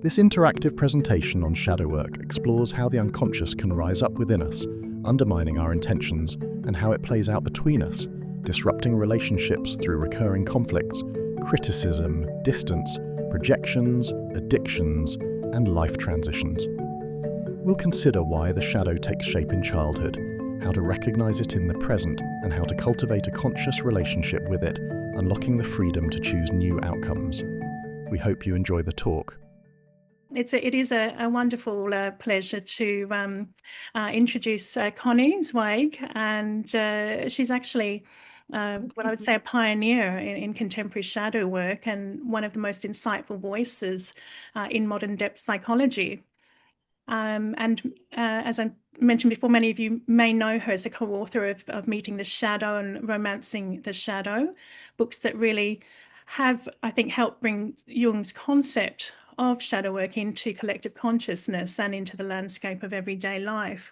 This interactive presentation on shadow work explores how the unconscious can rise up within us, undermining our intentions, and how it plays out between us, disrupting relationships through recurring conflicts, criticism, distance, projections, addictions, and life transitions. We'll consider why the shadow takes shape in childhood, how to recognize it in the present, and how to cultivate a conscious relationship with it, unlocking the freedom to choose new outcomes. We hope you enjoy the talk. It is a wonderful pleasure to introduce Connie Zweig, and she's actually what I would say a pioneer in contemporary shadow work and one of the most insightful voices in modern depth psychology. As I mentioned before, many of you may know her as the co-author of Meeting the Shadow and Romancing the Shadow, books that really have, I think, helped bring Jung's concept of shadow work into collective consciousness and into the landscape of everyday life.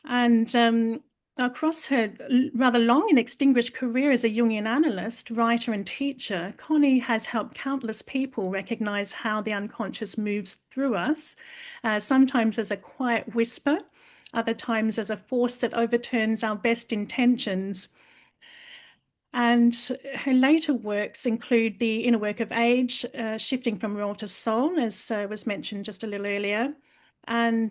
And across her rather long and extinguished career as a Jungian analyst, writer and teacher, Connie has helped countless people recognize how the unconscious moves through us, sometimes as a quiet whisper, other times as a force that overturns our best intentions. And her later works include The Inner Work of Age, Shifting from Raw to Soul, as was mentioned just a little earlier. And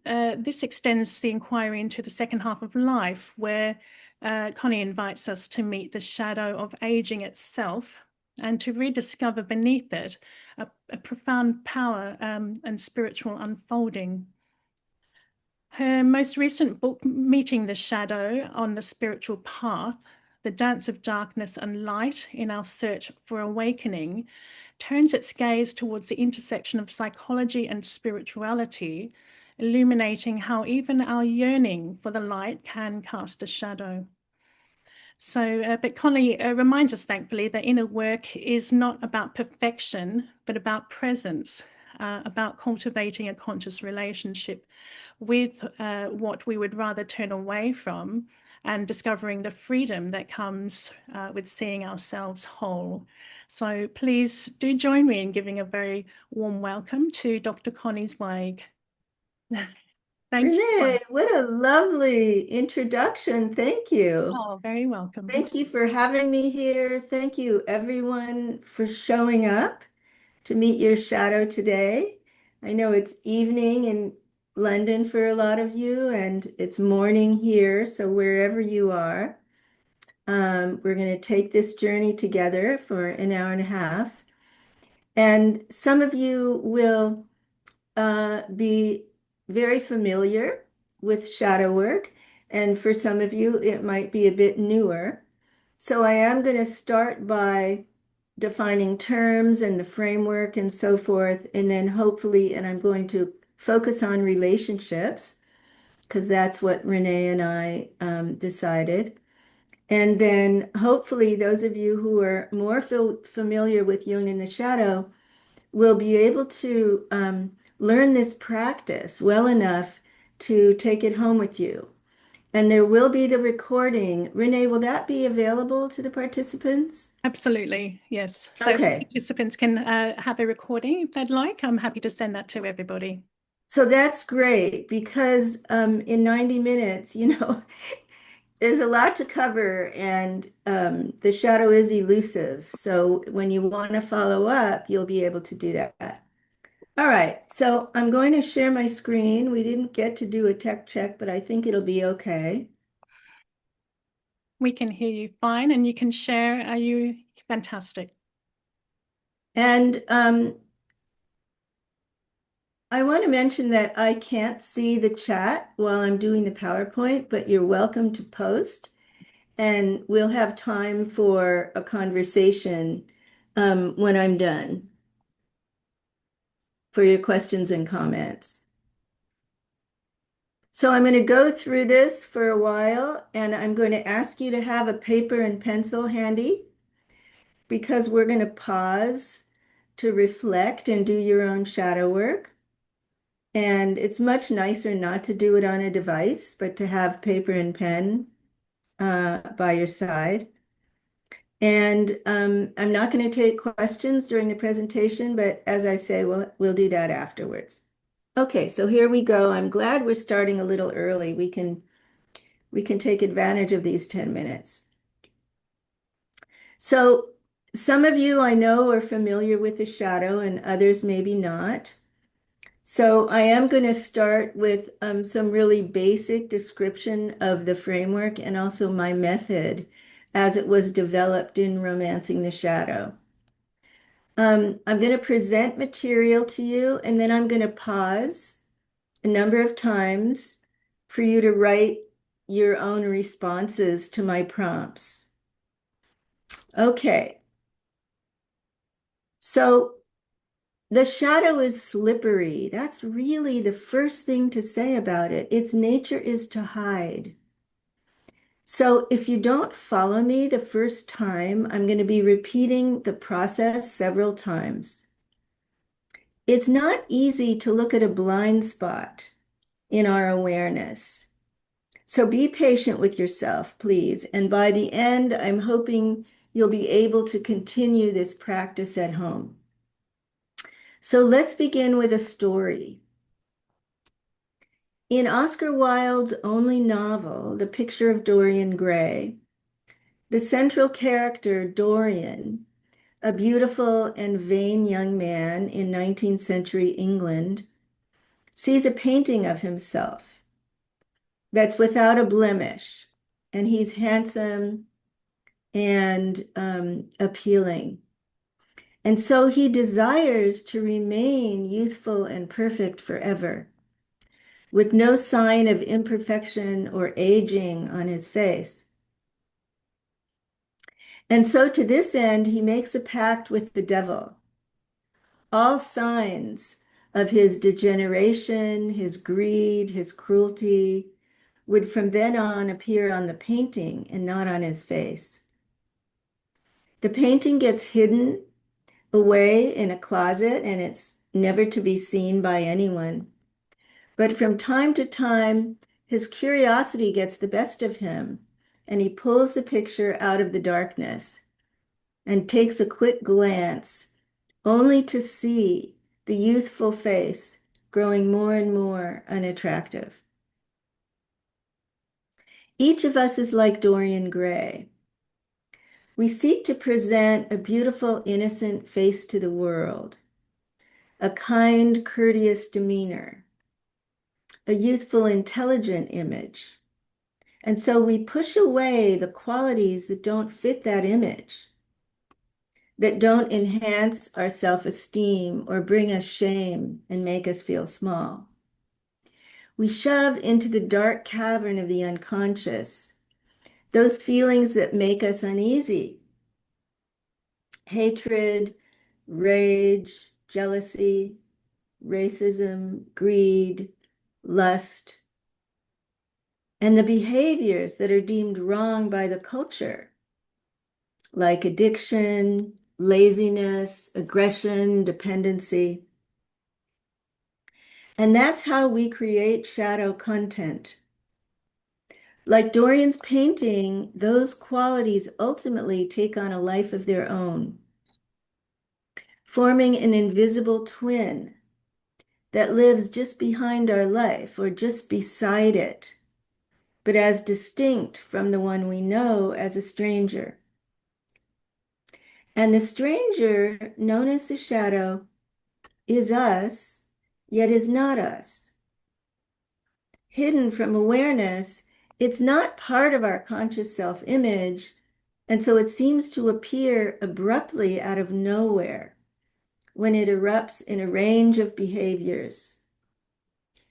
this extends the inquiry into the second half of life, where Connie invites us to meet the shadow of aging itself and to rediscover beneath it a profound power and spiritual unfolding. Her most recent book, Meeting the Shadow on the Spiritual Path, The Dance of Darkness and Light in Our Search for Awakening, turns its gaze towards the intersection of psychology and spirituality, illuminating how even our yearning for the light can cast a shadow. But Connie reminds us, thankfully, that inner work is not about perfection, but about presence, about cultivating a conscious relationship with what we would rather turn away from, and discovering the freedom that comes with seeing ourselves whole. So please do join me in giving a very warm welcome to Dr. Connie Zweig. Thank you. Renee, what a lovely introduction. Thank you. Oh, very welcome. Thank you for having me here. Thank you, everyone, for showing up to meet your shadow today. I know it's evening in London for a lot of you, and it's morning here. So wherever you are, we're going to take this journey together for an hour and a half. And some of you will be very familiar with shadow work, and for some of you, it might be a bit newer. So I am going to start by defining terms and the framework and so forth, and then hopefully, and I'm going to focus on relationships because that's what Renee and I decided. And then hopefully those of you who are more familiar with Jung in the Shadow will be able to learn this practice well enough to take it home with you. And there will be the recording. Renee, will that be available to the participants? Absolutely, yes. So Okay. Participants can have a recording if they'd like. I'm happy to send that to everybody. So that's great because in 90 minutes, there's a lot to cover, and the shadow is elusive. So when you want to follow up, you'll be able to do that. All right, so I'm going to share my screen. We didn't get to do a tech check, but I think it'll be okay. We can hear you fine, and you can share. Are you fantastic? And I want to mention that I can't see the chat while I'm doing the PowerPoint, but you're welcome to post, and we'll have time for a conversation when I'm done for your questions and comments. So I'm going to go through this for a while, and I'm going to ask you to have a paper and pencil handy because we're going to pause to reflect and do your own shadow work. And it's much nicer not to do it on a device, but to have paper and pen by your side. And I'm not going to take questions during the presentation, but as I say, we'll do that afterwards. Okay, so here we go. I'm glad we're starting a little early. We can take advantage of these 10 minutes. So some of you I know are familiar with the shadow and others maybe not. So I am going to start with some really basic description of the framework and also my method as it was developed in Romancing the Shadow. I'm going to present material to you, and then I'm going to pause a number of times for you to write your own responses to my prompts. Okay, so the shadow is slippery. That's really the first thing to say about it. Its nature is to hide. So if you don't follow me the first time, I'm going to be repeating the process several times. It's not easy to look at a blind spot in our awareness. So be patient with yourself, please. And by the end, I'm hoping you'll be able to continue this practice at home. So let's begin with a story. In Oscar Wilde's only novel, The Picture of Dorian Gray, the central character, Dorian, a beautiful and vain young man in 19th century England, sees a painting of himself that's without a blemish, and he's handsome and appealing. And so he desires to remain youthful and perfect forever, with no sign of imperfection or aging on his face. And so to this end, he makes a pact with the devil. All signs of his degeneration, his greed, his cruelty would from then on appear on the painting and not on his face. The painting gets hidden away in a closet and it's never to be seen by anyone. But from time to time, his curiosity gets the best of him, and he pulls the picture out of the darkness and takes a quick glance, only to see the youthful face growing more and more unattractive. Each of us is like Dorian Gray. We seek to present a beautiful, innocent face to the world, a kind, courteous demeanor, a youthful, intelligent image. And so we push away the qualities that don't fit that image, that don't enhance our self-esteem or bring us shame and make us feel small. We shove into the dark cavern of the unconscious those feelings that make us uneasy: hatred, rage, jealousy, racism, greed, lust, and the behaviors that are deemed wrong by the culture, like addiction, laziness, aggression, dependency. And that's how we create shadow content. Like Dorian's painting, those qualities ultimately take on a life of their own, forming an invisible twin that lives just behind our life or just beside it, but as distinct from the one we know as a stranger. And the stranger, known as the shadow, is us, yet is not us. Hidden from awareness, it's not part of our conscious self-image, and so it seems to appear abruptly out of nowhere when it erupts in a range of behaviors,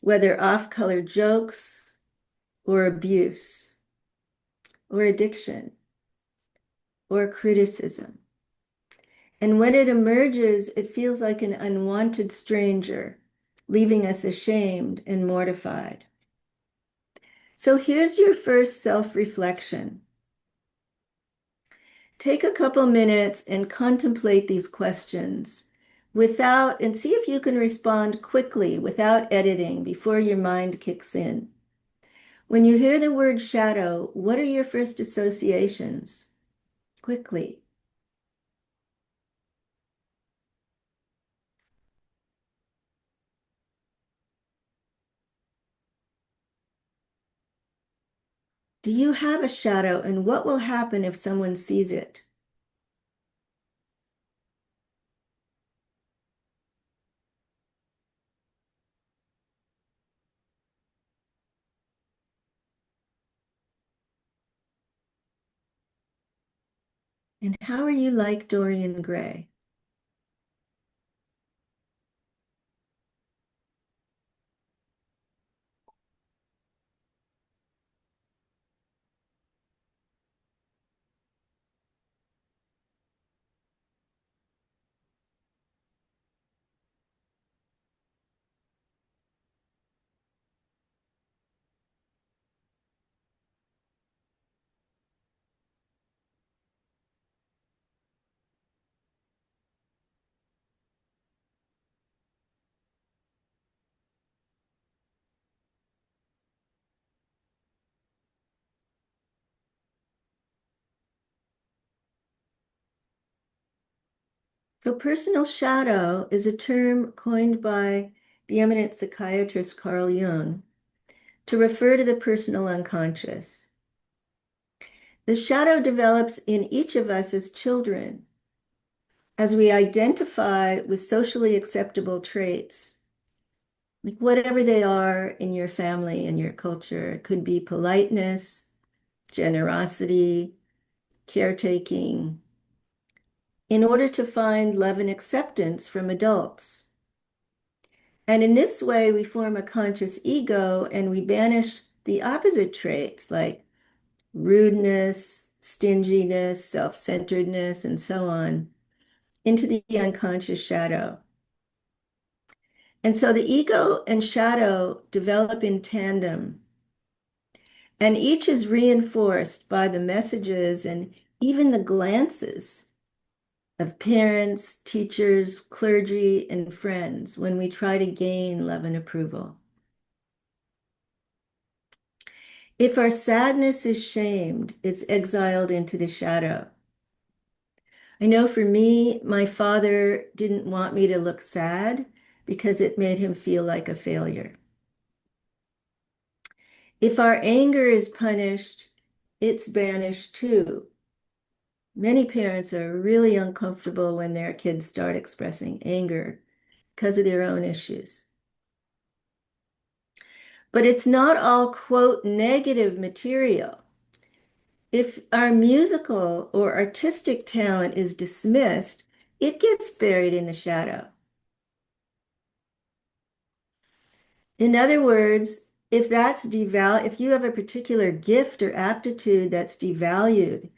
whether off-color jokes or abuse or addiction or criticism. And when it emerges, it feels like an unwanted stranger, leaving us ashamed and mortified. So here's your first self-reflection. Take a couple minutes and contemplate these questions and see if you can respond quickly without editing before your mind kicks in. When you hear the word shadow, what are your first associations? Quickly. Do you have a shadow, and what will happen if someone sees it? And how are you like Dorian Gray? So personal shadow is a term coined by the eminent psychiatrist Carl Jung to refer to the personal unconscious. The shadow develops in each of us as children as we identify with socially acceptable traits, like whatever they are in your family and your culture. It could be politeness, generosity, caretaking, in order to find love and acceptance from adults. And in this way, we form a conscious ego and we banish the opposite traits like rudeness, stinginess, self-centeredness, and so on into the unconscious shadow. And so the ego and shadow develop in tandem, and each is reinforced by the messages and even the glances of parents, teachers, clergy, and friends when we try to gain love and approval. If our sadness is shamed, it's exiled into the shadow. I know for me, my father didn't want me to look sad because it made him feel like a failure. If our anger is punished, it's banished too. Many parents are really uncomfortable when their kids start expressing anger because of their own issues. But it's not all, quote, negative material. If our musical or artistic talent is dismissed, it gets buried in the shadow. In other words, if you have a particular gift or aptitude that's devalued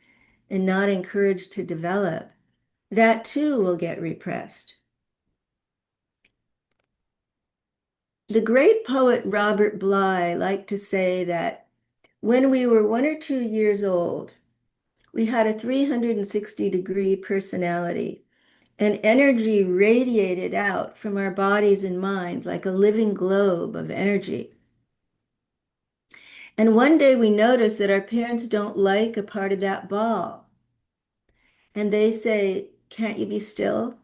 and not encouraged to develop, that too will get repressed. The great poet Robert Bly liked to say that when we were 1 or 2 years old, we had a 360-degree personality, and energy radiated out from our bodies and minds like a living globe of energy. And one day we notice that our parents don't like a part of that ball. And they say, "Can't you be still?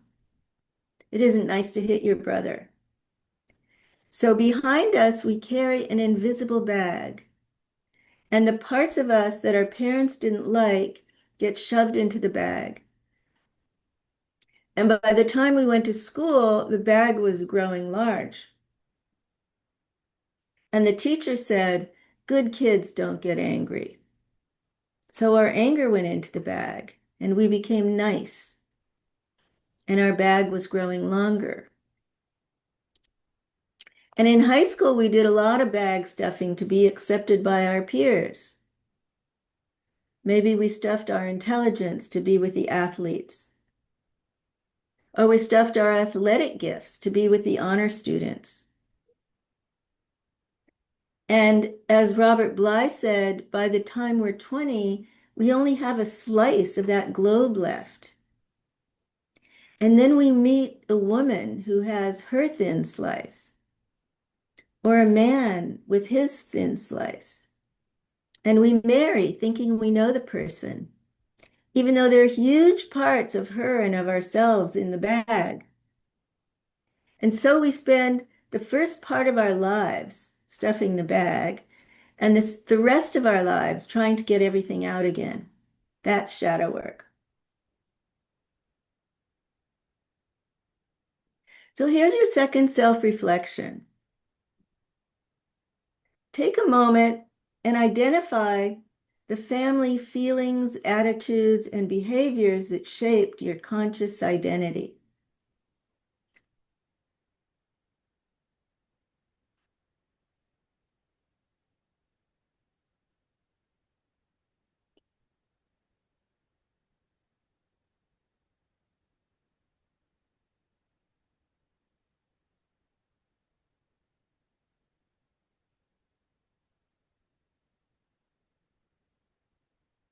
It isn't nice to hit your brother." So behind us, we carry an invisible bag. And the parts of us that our parents didn't like get shoved into the bag. And by the time we went to school, the bag was growing large. And the teacher said, "Good kids don't get angry." So our anger went into the bag and we became nice. And our bag was growing longer. And in high school, we did a lot of bag stuffing to be accepted by our peers. Maybe we stuffed our intelligence to be with the athletes. Or we stuffed our athletic gifts to be with the honor students. And as Robert Bly said, by the time we're 20, we only have a slice of that globe left. And then we meet a woman who has her thin slice, or a man with his thin slice. And we marry thinking we know the person, even though there are huge parts of her and of ourselves in the bag. And so we spend the first part of our lives stuffing the bag, And the rest of our lives trying to get everything out again. That's shadow work. So here's your second self-reflection. Take a moment and identify the family feelings, attitudes, and behaviors that shaped your conscious identity.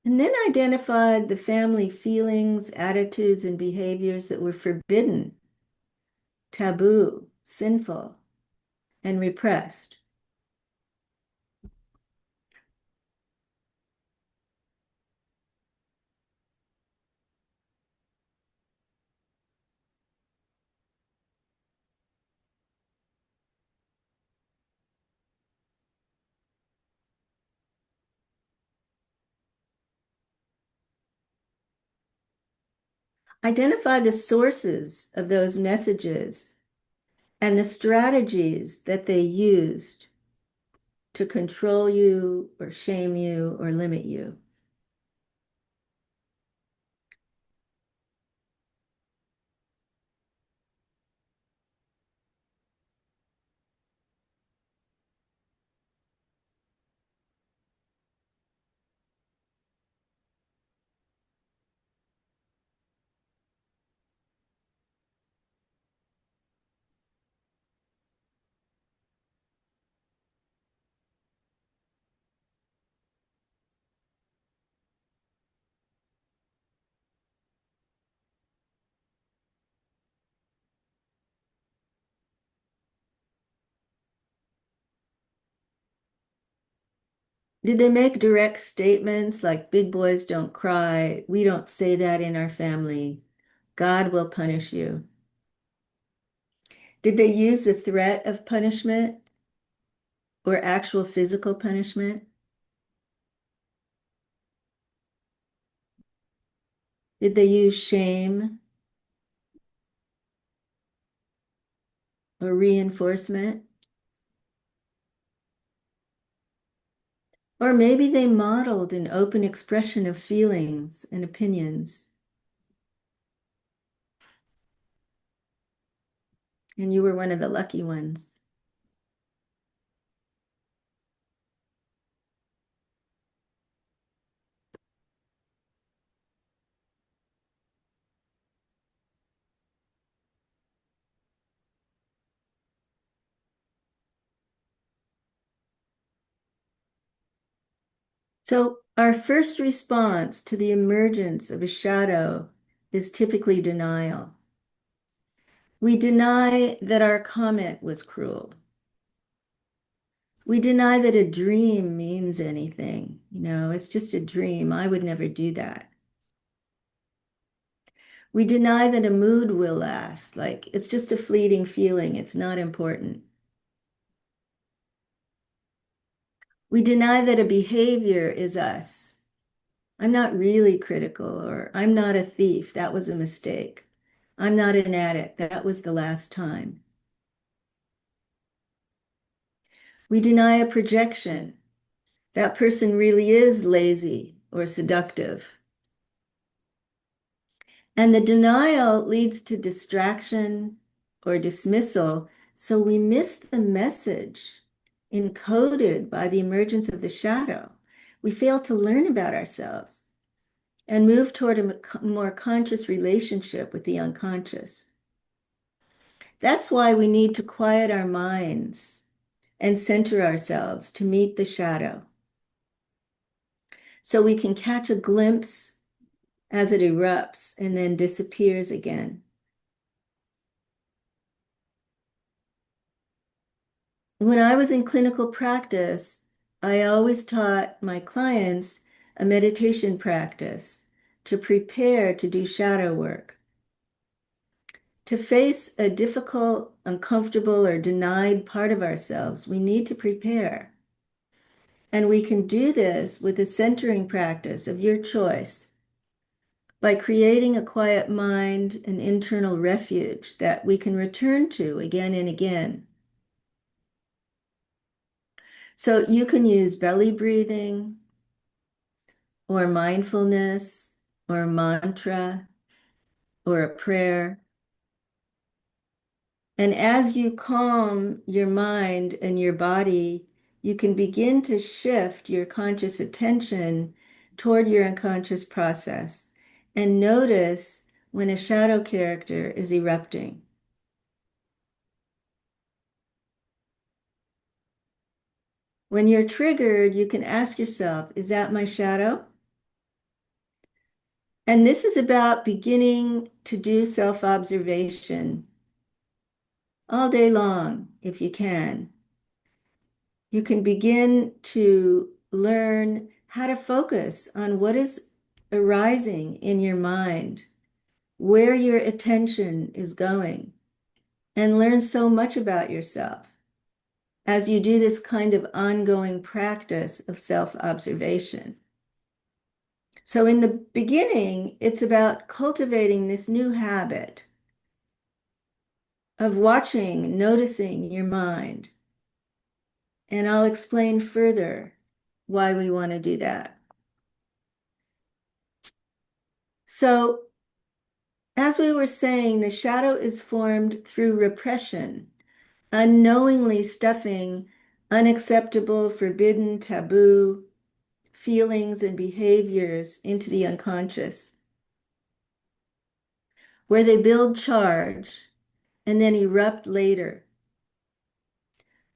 And then identify the family feelings, attitudes, and behaviors that were forbidden, taboo, sinful, and repressed. Identify the sources of those messages and the strategies that they used to control you or shame you or limit you. Did they make direct statements like big boys don't cry? We don't say that in our family. God will punish you. Did they use the threat of punishment or actual physical punishment? Did they use shame or reinforcement? Or maybe they modeled an open expression of feelings and opinions, and you were one of the lucky ones. So our first response to the emergence of a shadow is typically denial. We deny that our comment was cruel. We deny that a dream means anything. It's just a dream. I would never do that. We deny that a mood will last. Like it's just a fleeting feeling. It's not important. We deny that a behavior is us. I'm not really critical, or I'm not a thief. That was a mistake. I'm not an addict. That was the last time. We deny a projection. That person really is lazy or seductive. And the denial leads to distraction or dismissal. So we miss the message encoded by the emergence of the shadow. We fail to learn about ourselves and move toward a more conscious relationship with the unconscious. That's why we need to quiet our minds and center ourselves to meet the shadow, so we can catch a glimpse as it erupts and then disappears again. When I was in clinical practice, I always taught my clients a meditation practice to prepare to do shadow work. To face a difficult, uncomfortable, or denied part of ourselves, we need to prepare. And we can do this with a centering practice of your choice by creating a quiet mind, an internal refuge that we can return to again and again. So you can use belly breathing or mindfulness or a mantra or a prayer. And as you calm your mind and your body, you can begin to shift your conscious attention toward your unconscious process and notice when a shadow character is erupting. When you're triggered, you can ask yourself, is that my shadow? And this is about beginning to do self-observation all day long, if you can. You can begin to learn how to focus on what is arising in your mind, where your attention is going, and learn so much about yourself as you do this kind of ongoing practice of self-observation. So in the beginning, it's about cultivating this new habit of watching, noticing your mind. And I'll explain further why we want to do that. So, as we were saying, the shadow is formed through repression, unknowingly stuffing unacceptable, forbidden, taboo feelings and behaviors into the unconscious, where they build charge and then erupt later.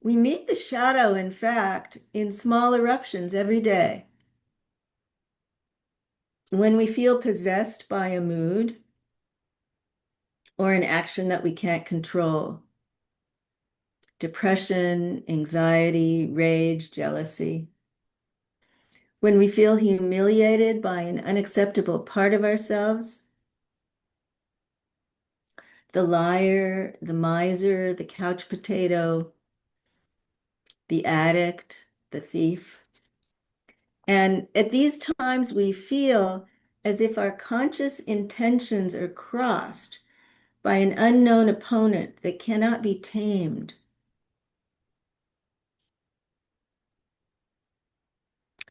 We meet the shadow, in fact, in small eruptions every day. When we feel possessed by a mood or an action that we can't control, depression, anxiety, rage, jealousy. When we feel humiliated by an unacceptable part of ourselves, the liar, the miser, the couch potato, the addict, the thief. And at these times, we feel as if our conscious intentions are crossed by an unknown opponent that cannot be tamed.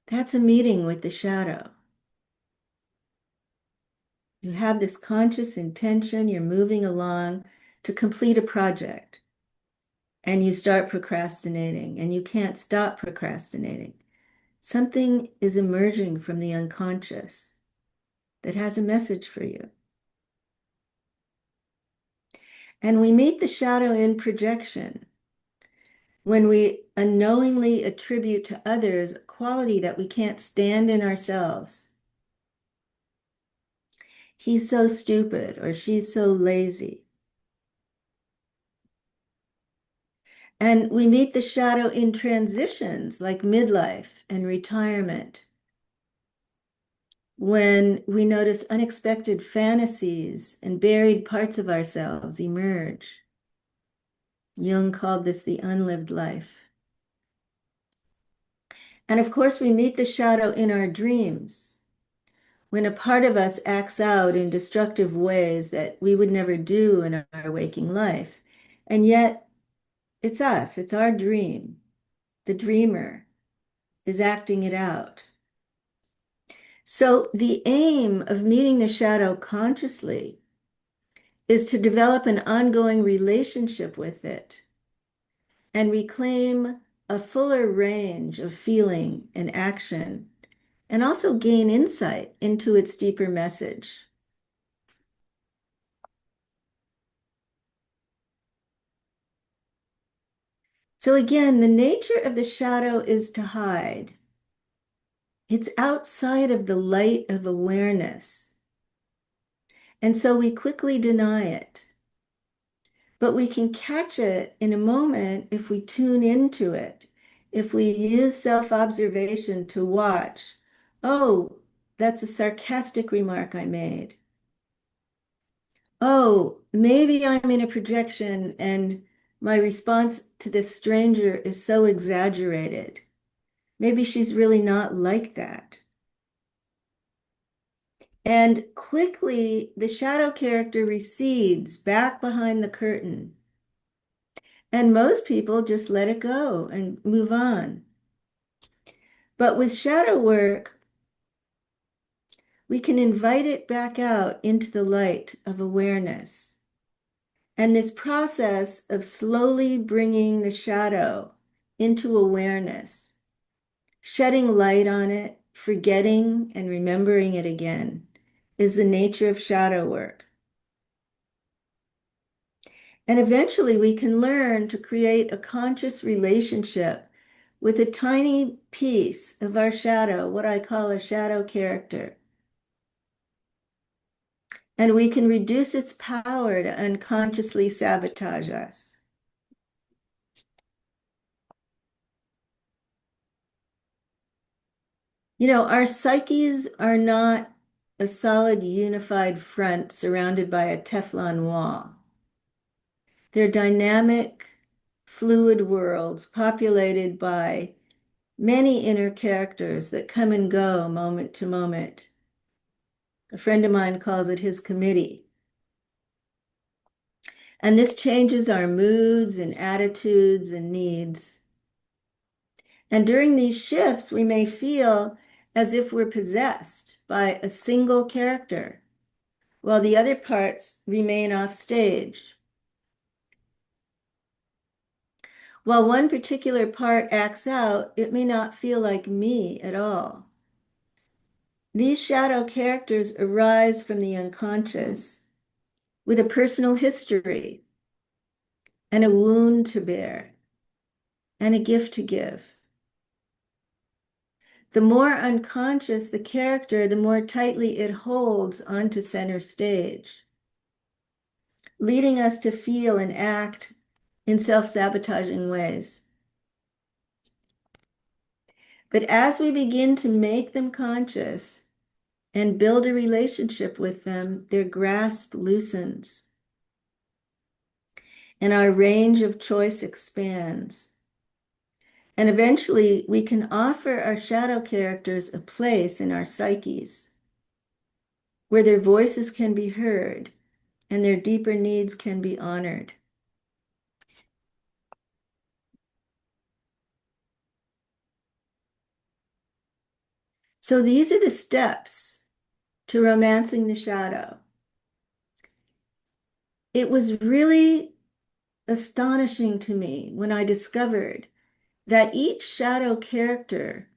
That's a meeting with the shadow. You have this conscious intention, you're moving along to complete a project, and you start procrastinating, and you can't stop procrastinating. Something is emerging from the unconscious that has a message for you. And we meet the shadow in projection when we unknowingly attribute to others a quality that we can't stand in ourselves. He's so stupid, or she's so lazy. And we meet the shadow in transitions like midlife and retirement, when we notice unexpected fantasies and buried parts of ourselves emerge. Jung called this the unlived life. And of course, we meet the shadow in our dreams, when a part of us acts out in destructive ways that we would never do in our waking life. And yet, it's us, it's our dream. The dreamer is acting it out. So the aim of meeting the shadow consciously is to develop an ongoing relationship with it and reclaim a fuller range of feeling and action, and also gain insight into its deeper message. So again, the nature of the shadow is to hide. It's outside of the light of awareness. And so we quickly deny it. But we can catch it in a moment if we tune into it, if we use self-observation to watch. Oh, that's a sarcastic remark I made. Oh, maybe I'm in a projection and my response to this stranger is so exaggerated. Maybe she's really not like that. And quickly, the shadow character recedes back behind the curtain. And most people just let it go and move on. But with shadow work, we can invite it back out into the light of awareness. And this process of slowly bringing the shadow into awareness, shedding light on it, forgetting and remembering it again, is the nature of shadow work. And eventually we can learn to create a conscious relationship with a tiny piece of our shadow, what I call a shadow character. And we can reduce its power to unconsciously sabotage us. Our psyches are not a solid unified front surrounded by a Teflon wall. They're dynamic, fluid worlds populated by many inner characters that come and go moment to moment. A friend of mine calls it his committee. And this changes our moods and attitudes and needs. And during these shifts, we may feel as if we're possessed by a single character, while the other parts remain off stage. While one particular part acts out, it may not feel like me at all. These shadow characters arise from the unconscious with a personal history and a wound to bear and a gift to give. The more unconscious the character, the more tightly it holds onto center stage, leading us to feel and act in self-sabotaging ways. But as we begin to make them conscious and build a relationship with them, their grasp loosens and our range of choice expands. And eventually we can offer our shadow characters a place in our psyches where their voices can be heard and their deeper needs can be honored. So these are the steps to romancing the shadow. It was really astonishing to me when I discovered that each shadow character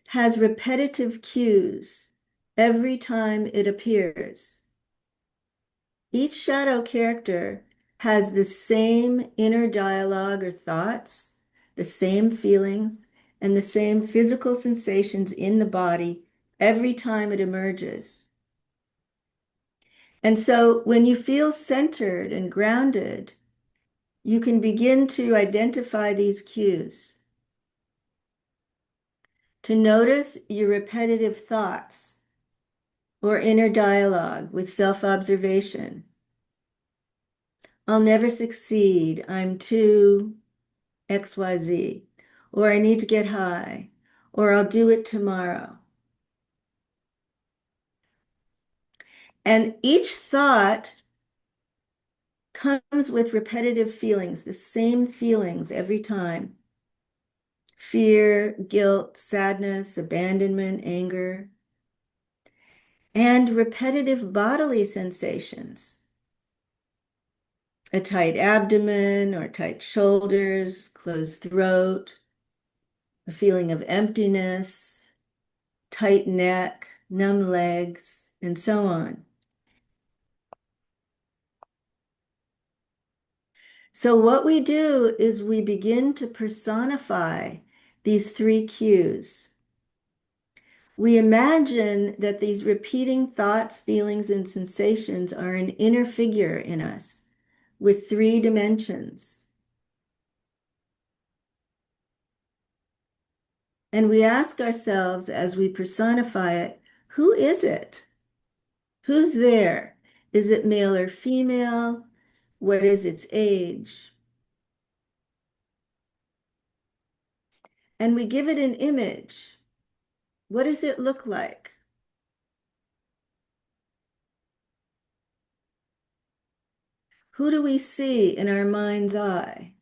has repetitive cues every time it appears. Each shadow character has the same inner dialogue or thoughts, the same feelings, and the same physical sensations in the body every time it emerges. And so when you feel centered and grounded, you can begin to identify these cues, to notice your repetitive thoughts or inner dialogue with self-observation. I'll never succeed. I'm too XYZ, or I need to get high, or I'll do it tomorrow. And each thought comes with repetitive feelings, the same feelings every time. Fear, guilt, sadness, abandonment, anger, and repetitive bodily sensations. A tight abdomen or tight shoulders, closed throat, a feeling of emptiness, tight neck, numb legs, and so on. So what we do is we begin to personify these three cues. We imagine that these repeating thoughts, feelings, and sensations are an inner figure in us with three dimensions. And we ask ourselves as we personify it, who is it? Who's there? Is it male or female? What is its age? and we give it an image. What does it look like? Who do we see in our mind's eye?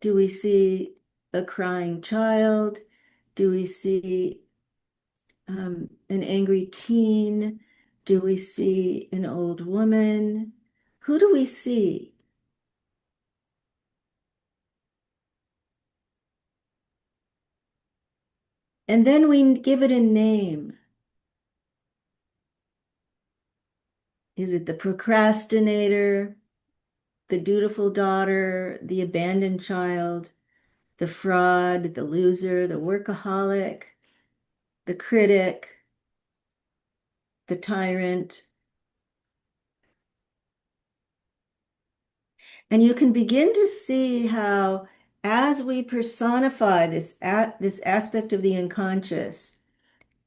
Do we see a crying child? Do we see an angry teen? Do we see an old woman? Who do we see? And then we give it a name. Is it the procrastinator, the dutiful daughter, the abandoned child, the fraud, the loser, the workaholic, the critic, the tyrant? And you can begin to see how, as we personify this aspect of the unconscious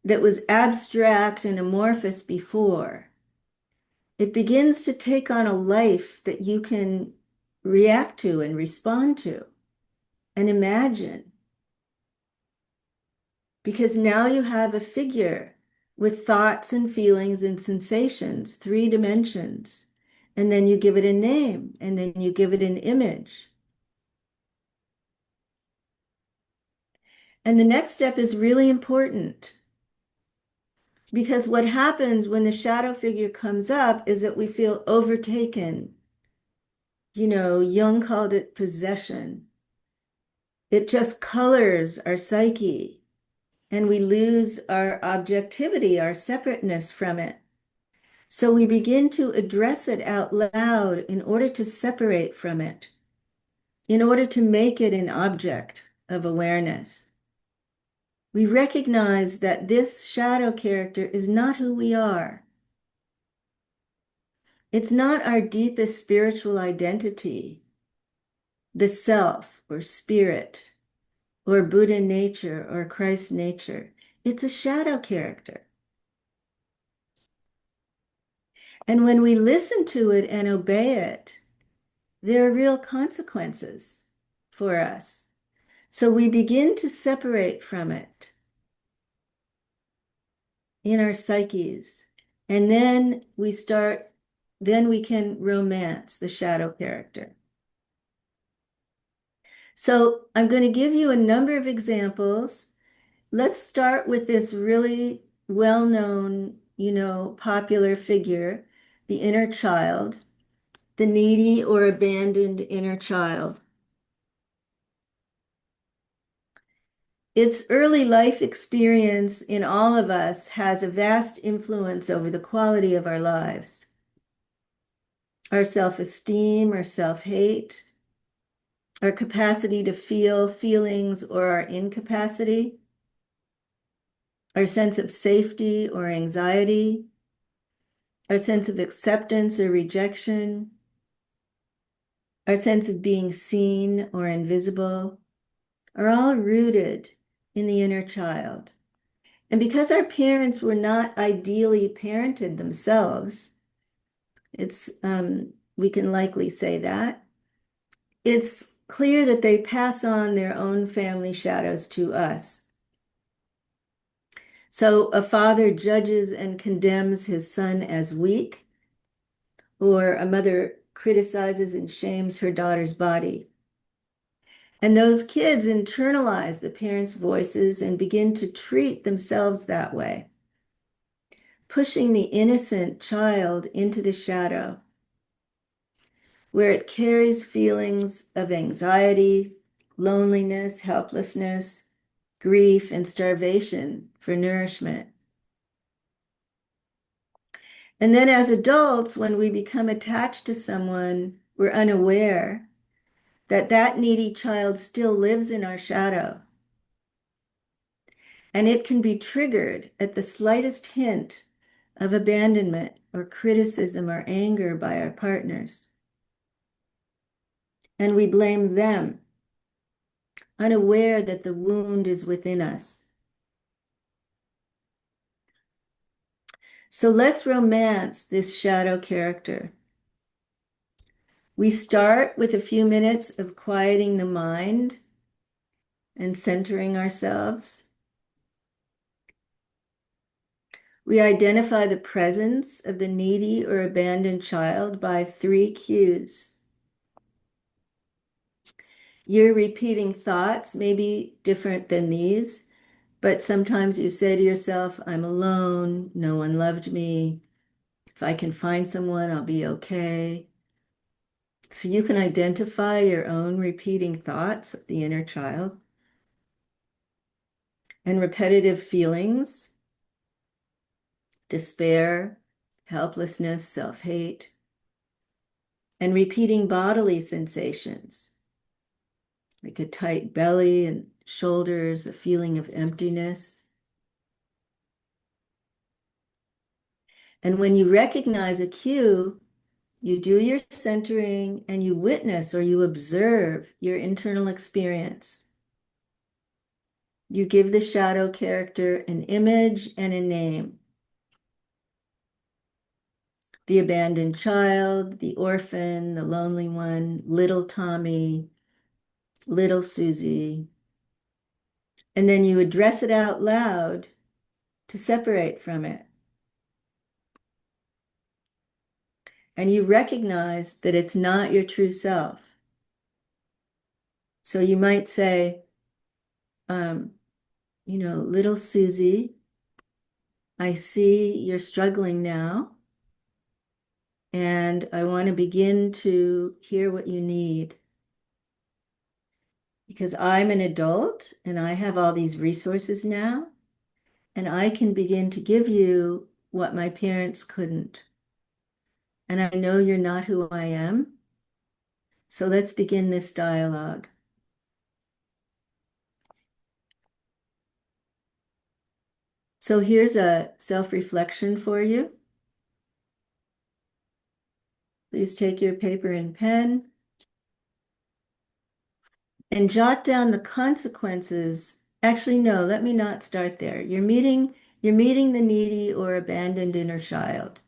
that was abstract and amorphous before, it begins to take on a life that you can react to and respond to and imagine. Because now you have a figure with thoughts and feelings and sensations, 3 dimensions, and then you give it a name, and then you give it an image. And the next step is really important, because what happens when the shadow figure comes up is that we feel overtaken. You know, Jung called it possession. It just colors our psyche, and we lose our objectivity, our separateness from it. So we begin to address it out loud in order to separate from it, in order to make it an object of awareness. We recognize that this shadow character is not who we are. It's not our deepest spiritual identity, the self or spirit or Buddha nature or Christ nature. It's a shadow character. And when we listen to it and obey it, there are real consequences for us. So we begin to separate from it in our psyches. And then we can romance the shadow character. So I'm going to give you a number of examples. Let's start with this really well-known, popular figure, the inner child, the needy or abandoned inner child. Its early life experience in all of us has a vast influence over the quality of our lives. Our self-esteem, our self-hate, our capacity to feel feelings or our incapacity, our sense of safety or anxiety, our sense of acceptance or rejection, our sense of being seen or invisible, are all rooted in the inner child. And because our parents were not ideally parented themselves, we can likely say that, it's clear that they pass on their own family shadows to us. So a father judges and condemns his son as weak, or a mother criticizes and shames her daughter's body. And those kids internalize the parents' voices and begin to treat themselves that way, pushing the innocent child into the shadow, where it carries feelings of anxiety, loneliness, helplessness, grief, and starvation for nourishment. And then as adults, when we become attached to someone, we're unaware that that needy child still lives in our shadow. And it can be triggered at the slightest hint of abandonment or criticism or anger by our partners. And we blame them, unaware that the wound is within us. So let's romance this shadow character. We start with a few minutes of quieting the mind and centering ourselves. We identify the presence of the needy or abandoned child by 3 cues. Your repeating thoughts may be different than these, but sometimes you say to yourself, I'm alone, no one loved me. If I can find someone, I'll be okay. So you can identify your own repeating thoughts of the inner child and repetitive feelings, despair, helplessness, self-hate, and repeating bodily sensations like a tight belly and shoulders, a feeling of emptiness. And when you recognize a cue, you do your centering and you witness or you observe your internal experience. You give the shadow character an image and a name. The abandoned child, the orphan, the lonely one, little Tommy, little Susie. And then you address it out loud to separate from it. And you recognize that it's not your true self. So you might say, little Susie, I see you're struggling now, and I want to begin to hear what you need. Because I'm an adult and I have all these resources now, and I can begin to give you what my parents couldn't. And I know you're not who I am. So let's begin this dialogue. So here's a self-reflection for you. Please take your paper and pen and jot down the consequences. Actually, no, let me not start there. You're meeting the needy or abandoned inner child.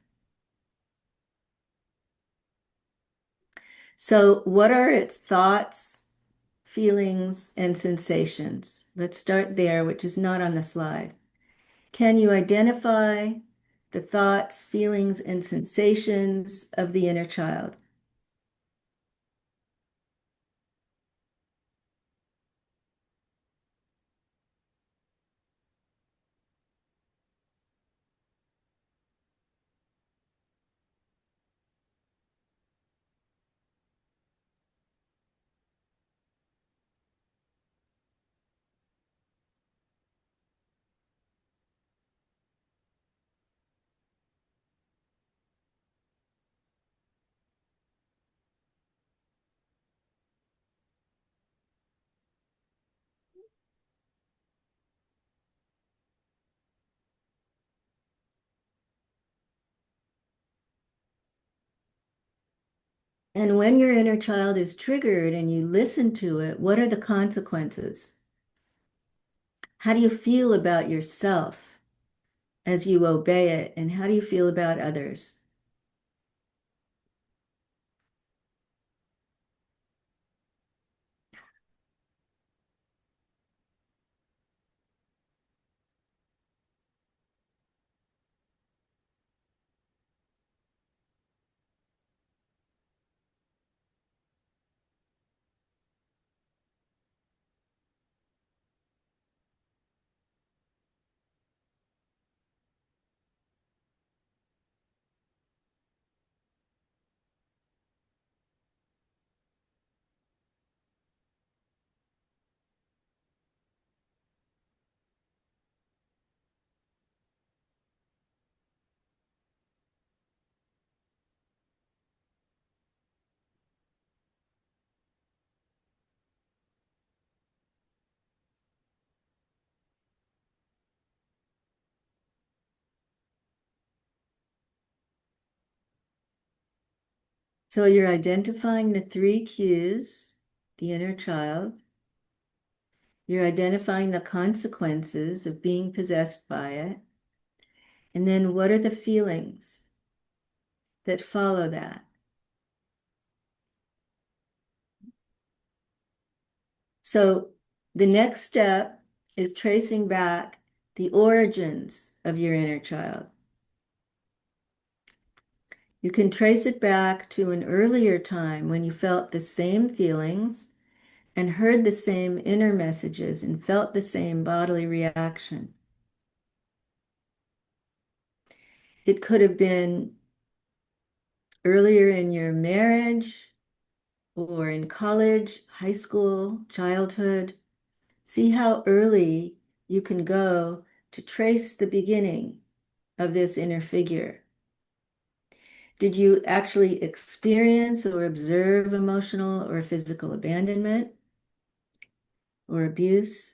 So what are its thoughts, feelings, and sensations? Let's start there, which is not on the slide. Can you identify the thoughts, feelings, and sensations of the inner child? And when your inner child is triggered and you listen to it, what are the consequences? How do you feel about yourself as you obey it? And how do you feel about others? So you're identifying the 3 cues, the inner child. You're identifying the consequences of being possessed by it. And then what are the feelings that follow that? So The next step is tracing back the origins of your inner child. You can trace it back to an earlier time when you felt the same feelings and heard the same inner messages and felt the same bodily reaction. It could have been earlier in your marriage or in college, high school, childhood. See how early you can go to trace the beginning of this inner figure. Did you actually experience or observe emotional or physical abandonment or abuse?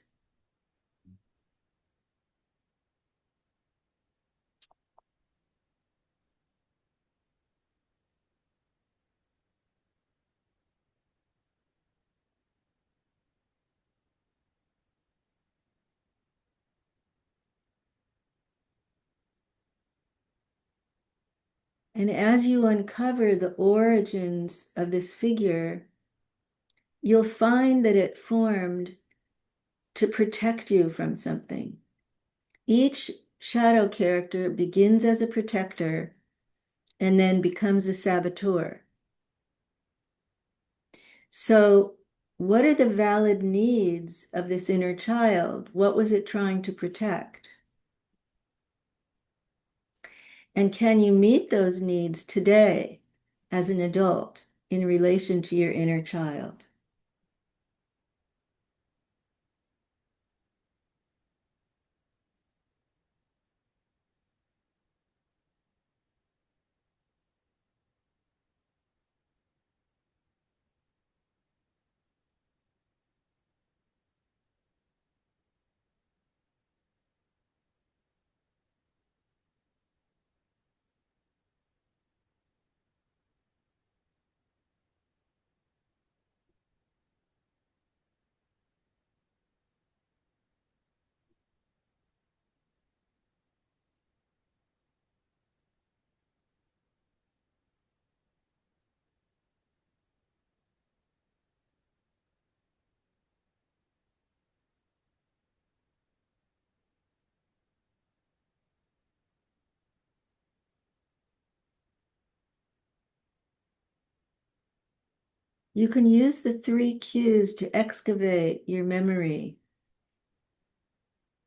And as you uncover the origins of this figure, you'll find that it formed to protect you from something. Each shadow character begins as a protector and then becomes a saboteur. So, what are the valid needs of this inner child? What was it trying to protect? And can you meet those needs today as an adult in relation to your inner child? You can use the 3 cues to excavate your memory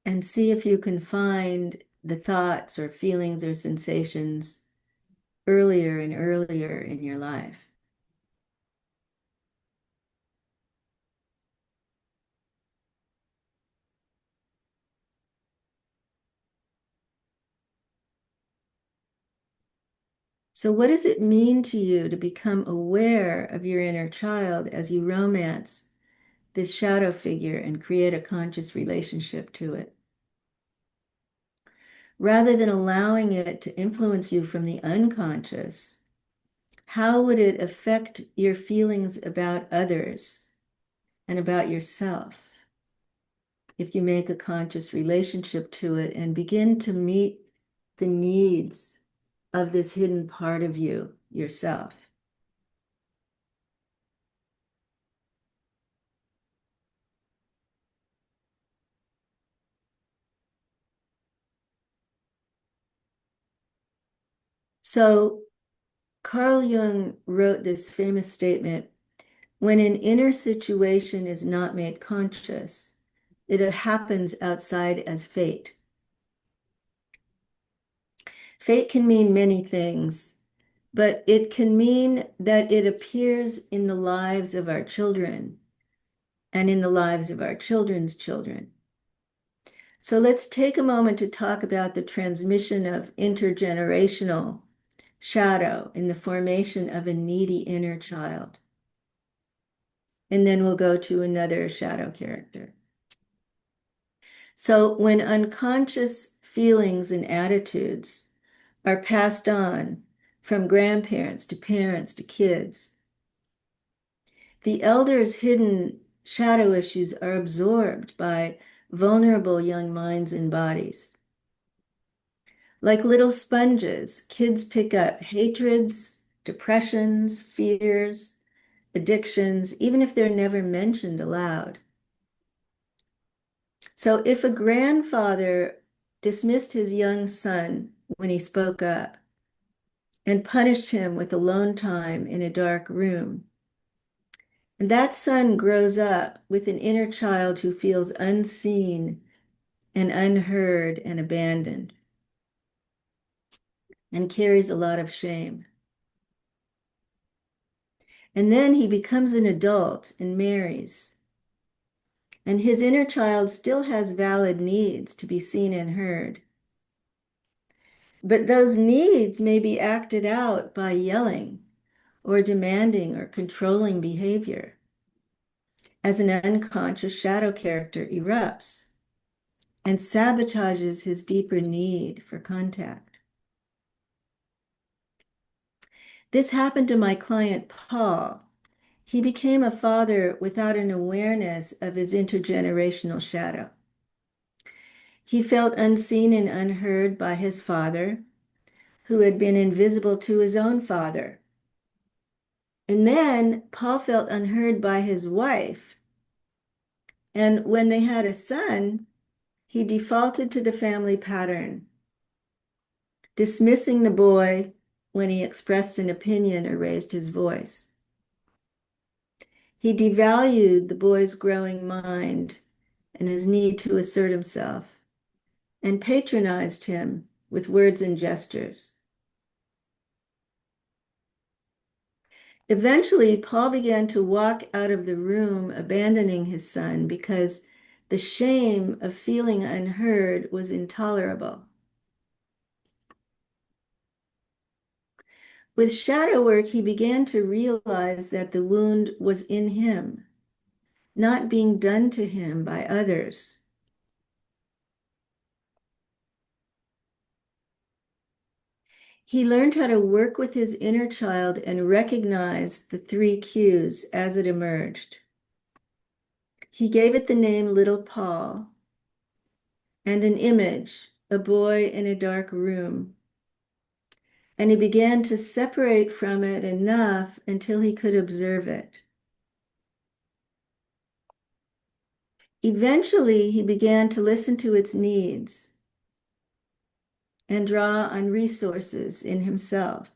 and see if you can find the thoughts or feelings or sensations earlier and earlier in your life. So, what does it mean to you to become aware of your inner child as you romance this shadow figure and create a conscious relationship to it? Rather than allowing it to influence you from the unconscious, how would it affect your feelings about others and about yourself if you make a conscious relationship to it and begin to meet the needs of this hidden part of you, yourself? So, Carl Jung wrote this famous statement: when an inner situation is not made conscious, it happens outside as fate. Fate can mean many things, but it can mean that it appears in the lives of our children and in the lives of our children's children. So let's take a moment to talk about the transmission of intergenerational shadow in the formation of a needy inner child. And then we'll go to another shadow character. So when unconscious feelings and attitudes are passed on from grandparents to parents to kids, the elders' hidden shadow issues are absorbed by vulnerable young minds and bodies. Like little sponges, kids pick up hatreds, depressions, fears, addictions, even if they're never mentioned aloud. So if a grandfather dismissed his young son when he spoke up and punished him with alone time in a dark room, and that son grows up with an inner child who feels unseen and unheard and abandoned and carries a lot of shame. And then he becomes an adult and marries. And his inner child still has valid needs to be seen and heard. But those needs may be acted out by yelling or demanding or controlling behavior as an unconscious shadow character erupts and sabotages his deeper need for contact. This happened to my client, Paul. He became a father without an awareness of his intergenerational shadow. He felt unseen and unheard by his father, who had been invisible to his own father. And then Paul felt unheard by his wife. And when they had a son, he defaulted to the family pattern, dismissing the boy when he expressed an opinion or raised his voice. He devalued the boy's growing mind and his need to assert himself, and patronized him with words and gestures. Eventually, Paul began to walk out of the room, abandoning his son because the shame of feeling unheard was intolerable. With shadow work, he began to realize that the wound was in him, not being done to him by others. He learned how to work with his inner child and recognize the three cues as it emerged. He gave it the name Little Paul and an image, a boy in a dark room. And he began to separate from it enough until he could observe it. Eventually, he began to listen to its needs and draw on resources in himself.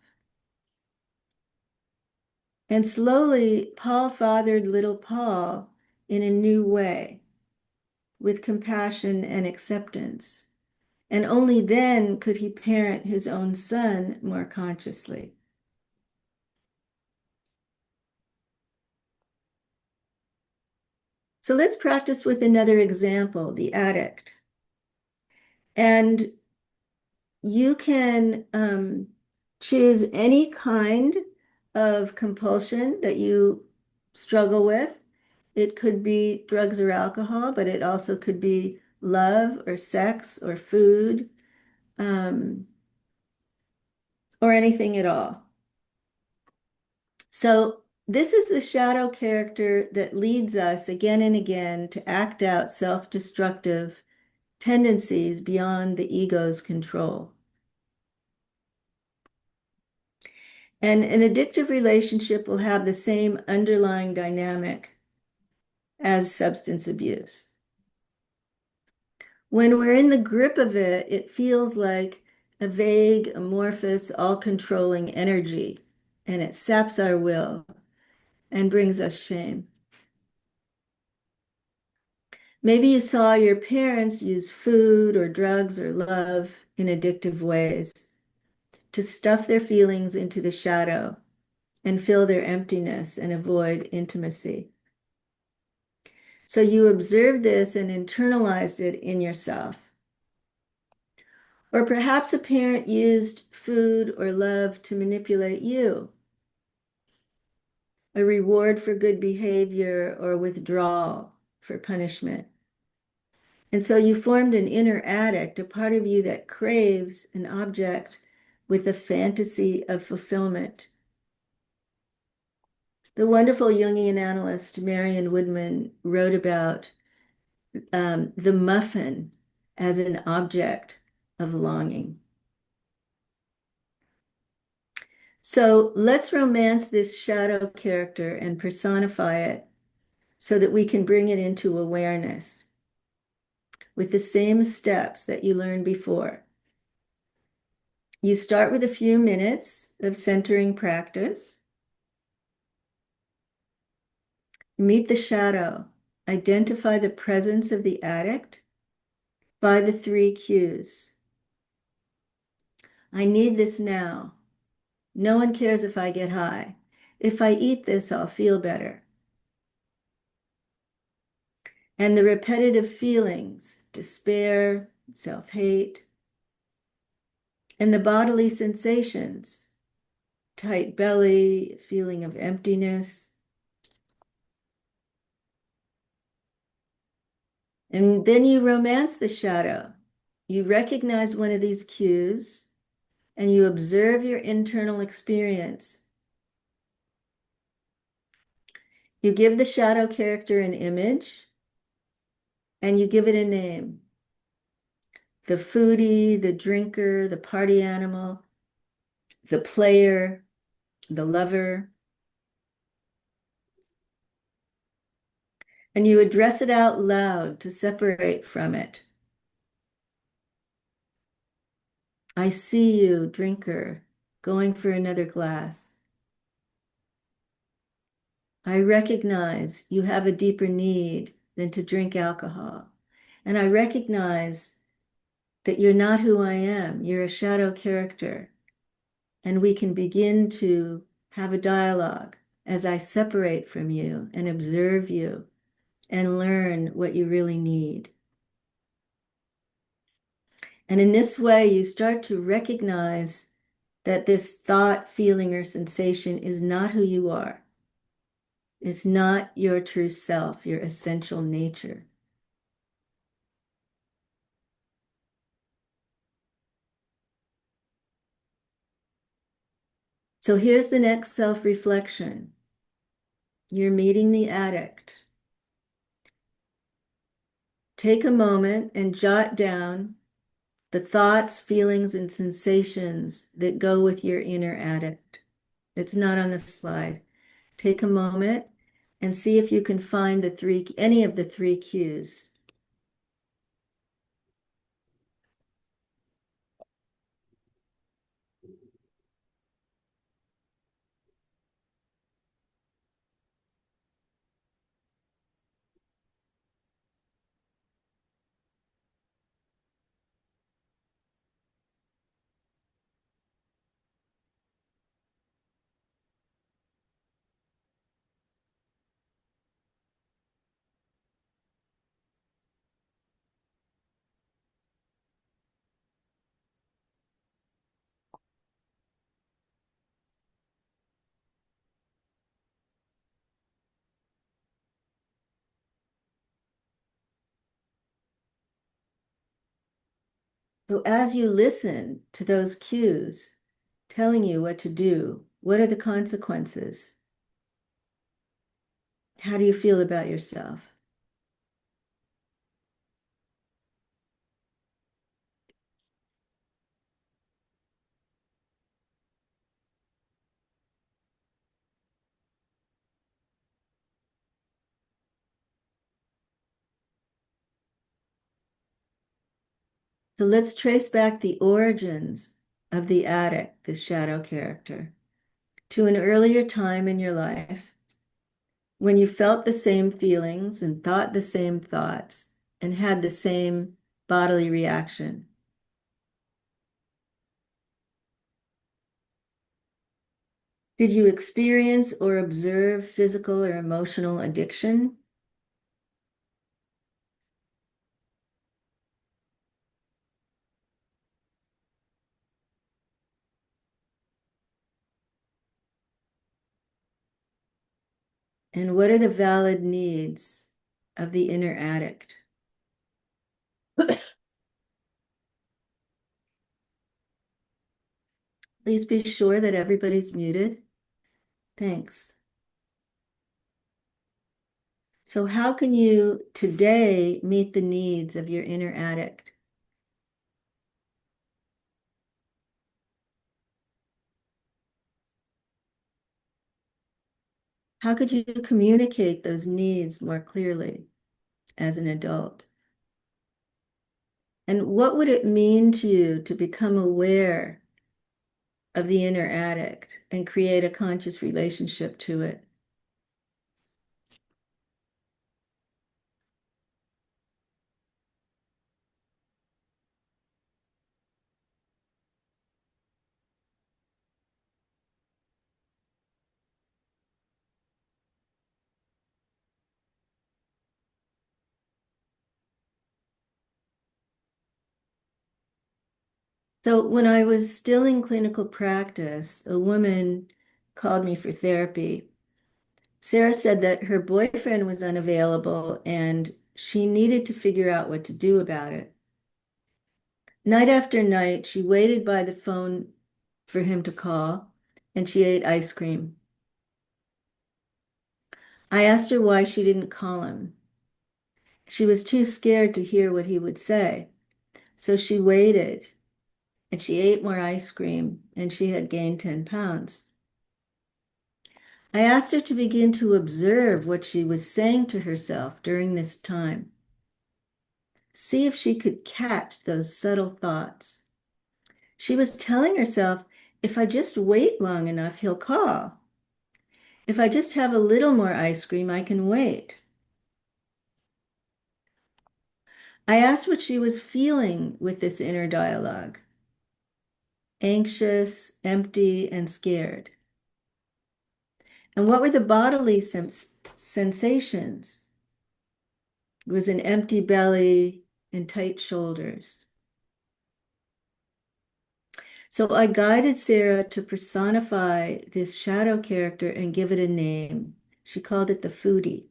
And slowly, Paul fathered little Paul in a new way, with compassion and acceptance. And only then could he parent his own son more consciously. So let's practice with another example, the addict. And you can choose any kind of compulsion that you struggle with. It could be drugs or alcohol, but it also could be love or sex or food, or anything at all. So this is the shadow character that leads us again and again to act out self-destructive tendencies beyond the ego's control. And an addictive relationship will have the same underlying dynamic as substance abuse. When we're in the grip of it, it feels like a vague, amorphous, all-controlling energy, and it saps our will and brings us shame. Maybe you saw your parents use food or drugs or love in addictive ways to stuff their feelings into the shadow and fill their emptiness and avoid intimacy. So you observed this and internalized it in yourself. Or perhaps a parent used food or love to manipulate you, a reward for good behavior or withdrawal for punishment. And so you formed an inner addict, a part of you that craves an object with a fantasy of fulfillment. The wonderful Jungian analyst Marion Woodman wrote about the muffin as an object of longing. So let's romance this shadow character and personify it so that we can bring it into awareness. with the same steps that you learned before. You start with a few minutes of centering practice. Meet the shadow. Identify the presence of the addict by the 3 cues. I need this now. No one cares if I get high. If I eat this, I'll feel better. And the repetitive feelings, despair, self-hate, and the bodily sensations, tight belly, feeling of emptiness. And then you romance the shadow. You recognize one of these cues and you observe your internal experience. You give the shadow character an image and you give it a name. The foodie, the drinker, the party animal, the player, the lover. And you address it out loud to separate from it. I see you, drinker, going for another glass. I recognize you have a deeper need than to drink alcohol. And I recognize that you're not who I am. You're a shadow character. And we can begin to have a dialogue as I separate from you and observe you and learn what you really need. And in this way, you start to recognize that this thought, feeling, or sensation is not who you are. It's not your true self, your essential nature. So here's the next self-reflection. You're meeting the addict. Take a moment and jot down the thoughts, feelings, and sensations that go with your inner addict. It's not on the slide. Take a moment and see if you can find any of the 3 cues. So as you listen to those cues telling you what to do, what are the consequences? How do you feel about yourself? So let's trace back the origins of the addict, the shadow character, to an earlier time in your life when you felt the same feelings and thought the same thoughts and had the same bodily reaction. Did you experience or observe physical or emotional addiction? And what are the valid needs of the inner addict? Please be sure that everybody's muted. Thanks. So how can you today meet the needs of your inner addict? How could you communicate those needs more clearly as an adult? And what would it mean to you to become aware of the inner addict and create a conscious relationship to it? So when I was still in clinical practice, a woman called me for therapy. Sarah said that her boyfriend was unavailable and she needed to figure out what to do about it. Night after night, she waited by the phone for him to call, and she ate ice cream. I asked her why she didn't call him. She was too scared to hear what he would say. So she waited, and she ate more ice cream, and she had gained 10 pounds. I asked her to begin to observe what she was saying to herself during this time. See if she could catch those subtle thoughts. She was telling herself, if I just wait long enough, he'll call. If I just have a little more ice cream, I can wait. I asked what she was feeling with this inner dialogue. Anxious, empty, and scared. And what were the bodily sensations? It was an empty belly and tight shoulders. So I guided Sarah to personify this shadow character and give it a name. She called it the foodie.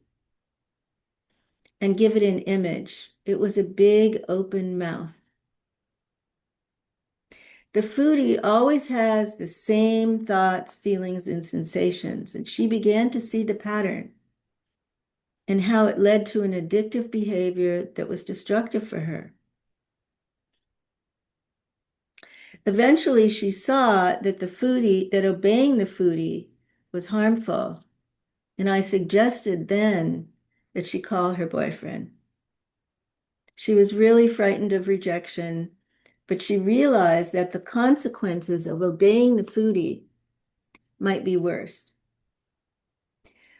And give it an image. It was a big open mouth. The foodie always has the same thoughts, feelings, and sensations, and she began to see the pattern and how it led to an addictive behavior that was destructive for her. Eventually, she saw that obeying the foodie was harmful, and I suggested then that she call her boyfriend. She was really frightened of rejection, but she realized that the consequences of obeying the foodie might be worse.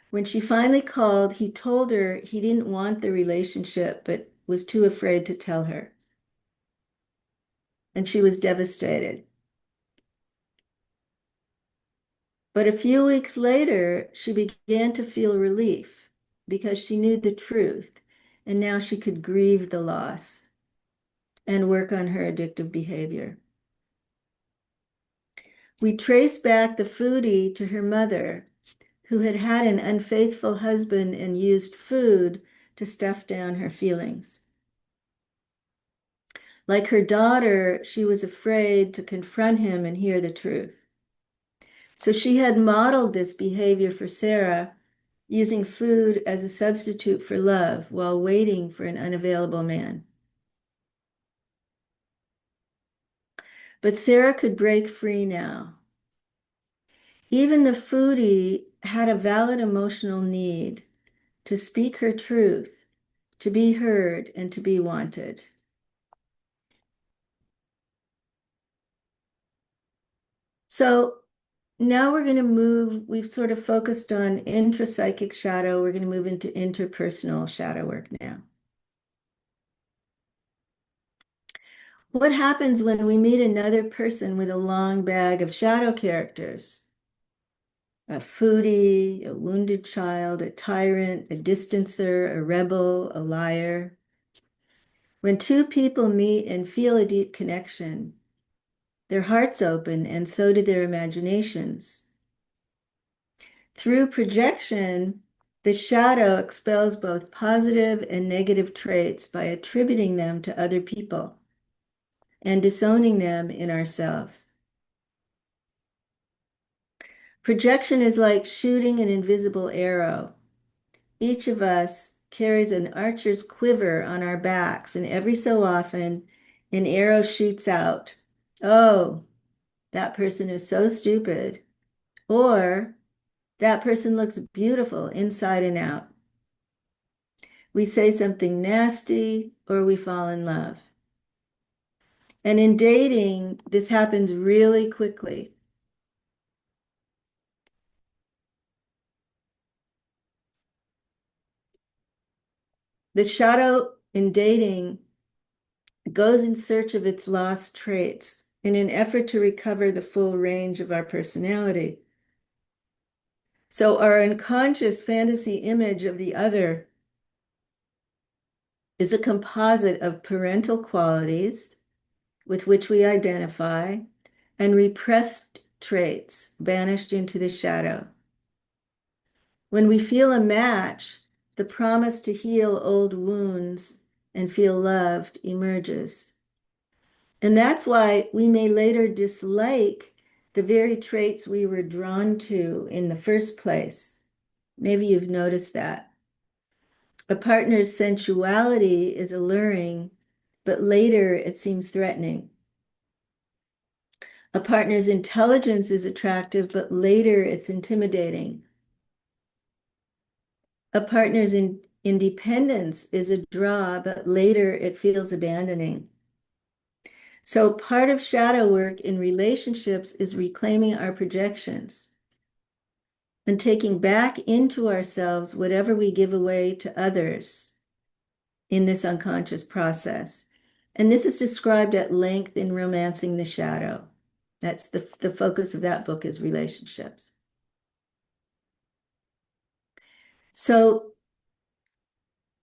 When she finally called, he told her he didn't want the relationship, but was too afraid to tell her. And she was devastated. But a few weeks later, she began to feel relief because she knew the truth, and now she could grieve the loss and work on her addictive behavior. We traced back the foodie to her mother, who had had an unfaithful husband and used food to stuff down her feelings. Like her daughter, she was afraid to confront him and hear the truth. So she had modeled this behavior for Sarah, using food as a substitute for love while waiting for an unavailable man. But Sarah could break free now. Even the foodie had a valid emotional need to speak her truth, to be heard, and to be wanted. So now we're going to move, we've sort of focused on intrapsychic shadow. We're going to move into interpersonal shadow work now. What happens when we meet another person with a long bag of shadow characters? A foodie, a wounded child, a tyrant, a distancer, a rebel, a liar. When two people meet and feel a deep connection, their hearts open and so do their imaginations. Through projection, the shadow expels both positive and negative traits by attributing them to other people and disowning them in ourselves. Projection is like shooting an invisible arrow. Each of us carries an archer's quiver on our backs, and every so often, an arrow shoots out. Oh, that person is so stupid. Or that person looks beautiful inside and out. We say something nasty or we fall in love. And in dating, this happens really quickly. The shadow in dating goes in search of its lost traits in an effort to recover the full range of our personality. So our unconscious fantasy image of the other is a composite of parental qualities with which we identify and repressed traits banished into the shadow. When we feel a match, the promise to heal old wounds and feel loved emerges. And that's why we may later dislike the very traits we were drawn to in the first place. Maybe you've noticed that. A partner's sensuality is alluring, but later it seems threatening. A partner's intelligence is attractive, but later it's intimidating. A partner's independence is a draw, but later it feels abandoning. So part of shadow work in relationships is reclaiming our projections and taking back into ourselves whatever we give away to others in this unconscious process. And this is described at length in Romancing the Shadow. That's the focus of that book, is relationships. So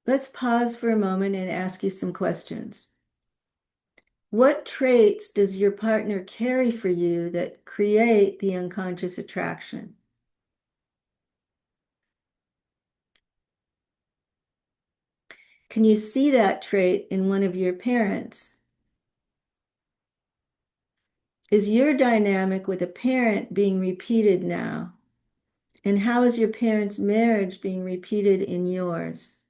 let's pause for a moment and ask you some questions. What traits does your partner carry for you that create the unconscious attraction? Can you see that trait in one of your parents? Is your dynamic with a parent being repeated now? And how is your parents' marriage being repeated in yours?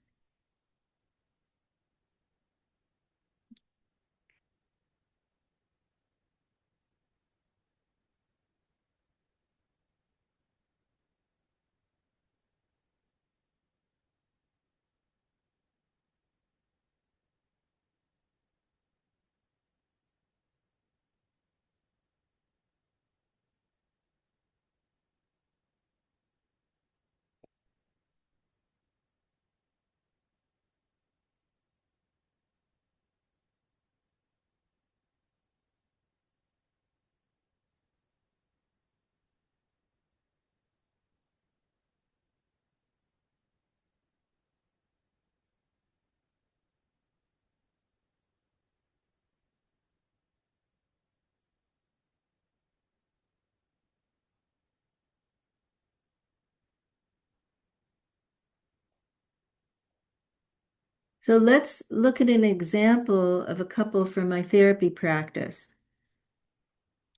So let's look at an example of a couple from my therapy practice.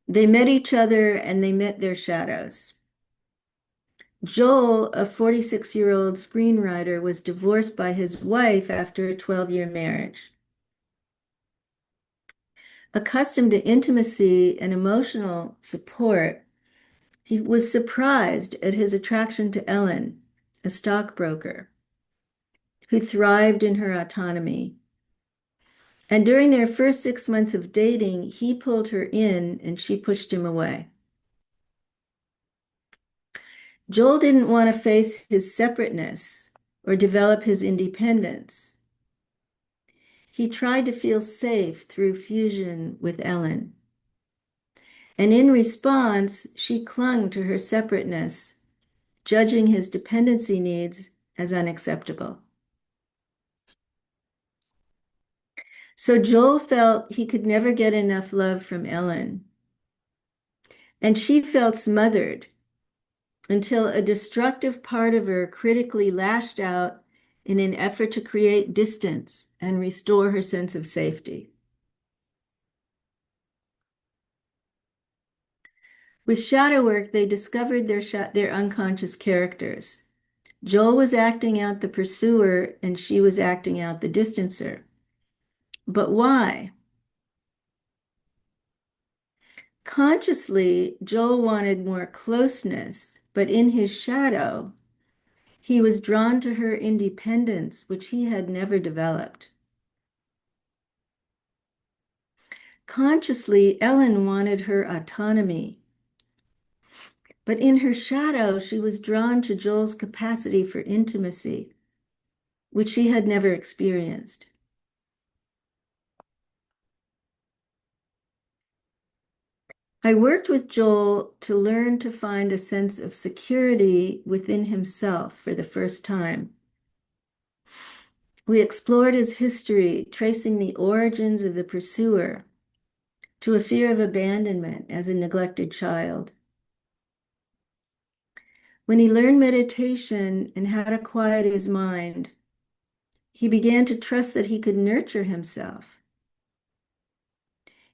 They met each other and they met their shadows. Joel, a 46-year-old screenwriter, was divorced by his wife after a 12-year marriage. Accustomed to intimacy and emotional support, he was surprised at his attraction to Ellen, a stockbroker, who thrived in her autonomy. And during their first 6 months of dating, he pulled her in and she pushed him away. Joel didn't want to face his separateness or develop his independence. He tried to feel safe through fusion with Ellen. And in response, she clung to her separateness, judging his dependency needs as unacceptable. So Joel felt he could never get enough love from Ellen. And she felt smothered until a destructive part of her critically lashed out in an effort to create distance and restore her sense of safety. With shadow work, they discovered their unconscious characters. Joel was acting out the pursuer and she was acting out the distancer. But why? Consciously, Joel wanted more closeness, but in his shadow, he was drawn to her independence, which he had never developed. Consciously, Ellen wanted her autonomy. But in her shadow, she was drawn to Joel's capacity for intimacy, which she had never experienced. I worked with Joel to learn to find a sense of security within himself for the first time. We explored his history, tracing the origins of the pursuer to a fear of abandonment as a neglected child. When he learned meditation and how to quiet his mind, he began to trust that he could nurture himself.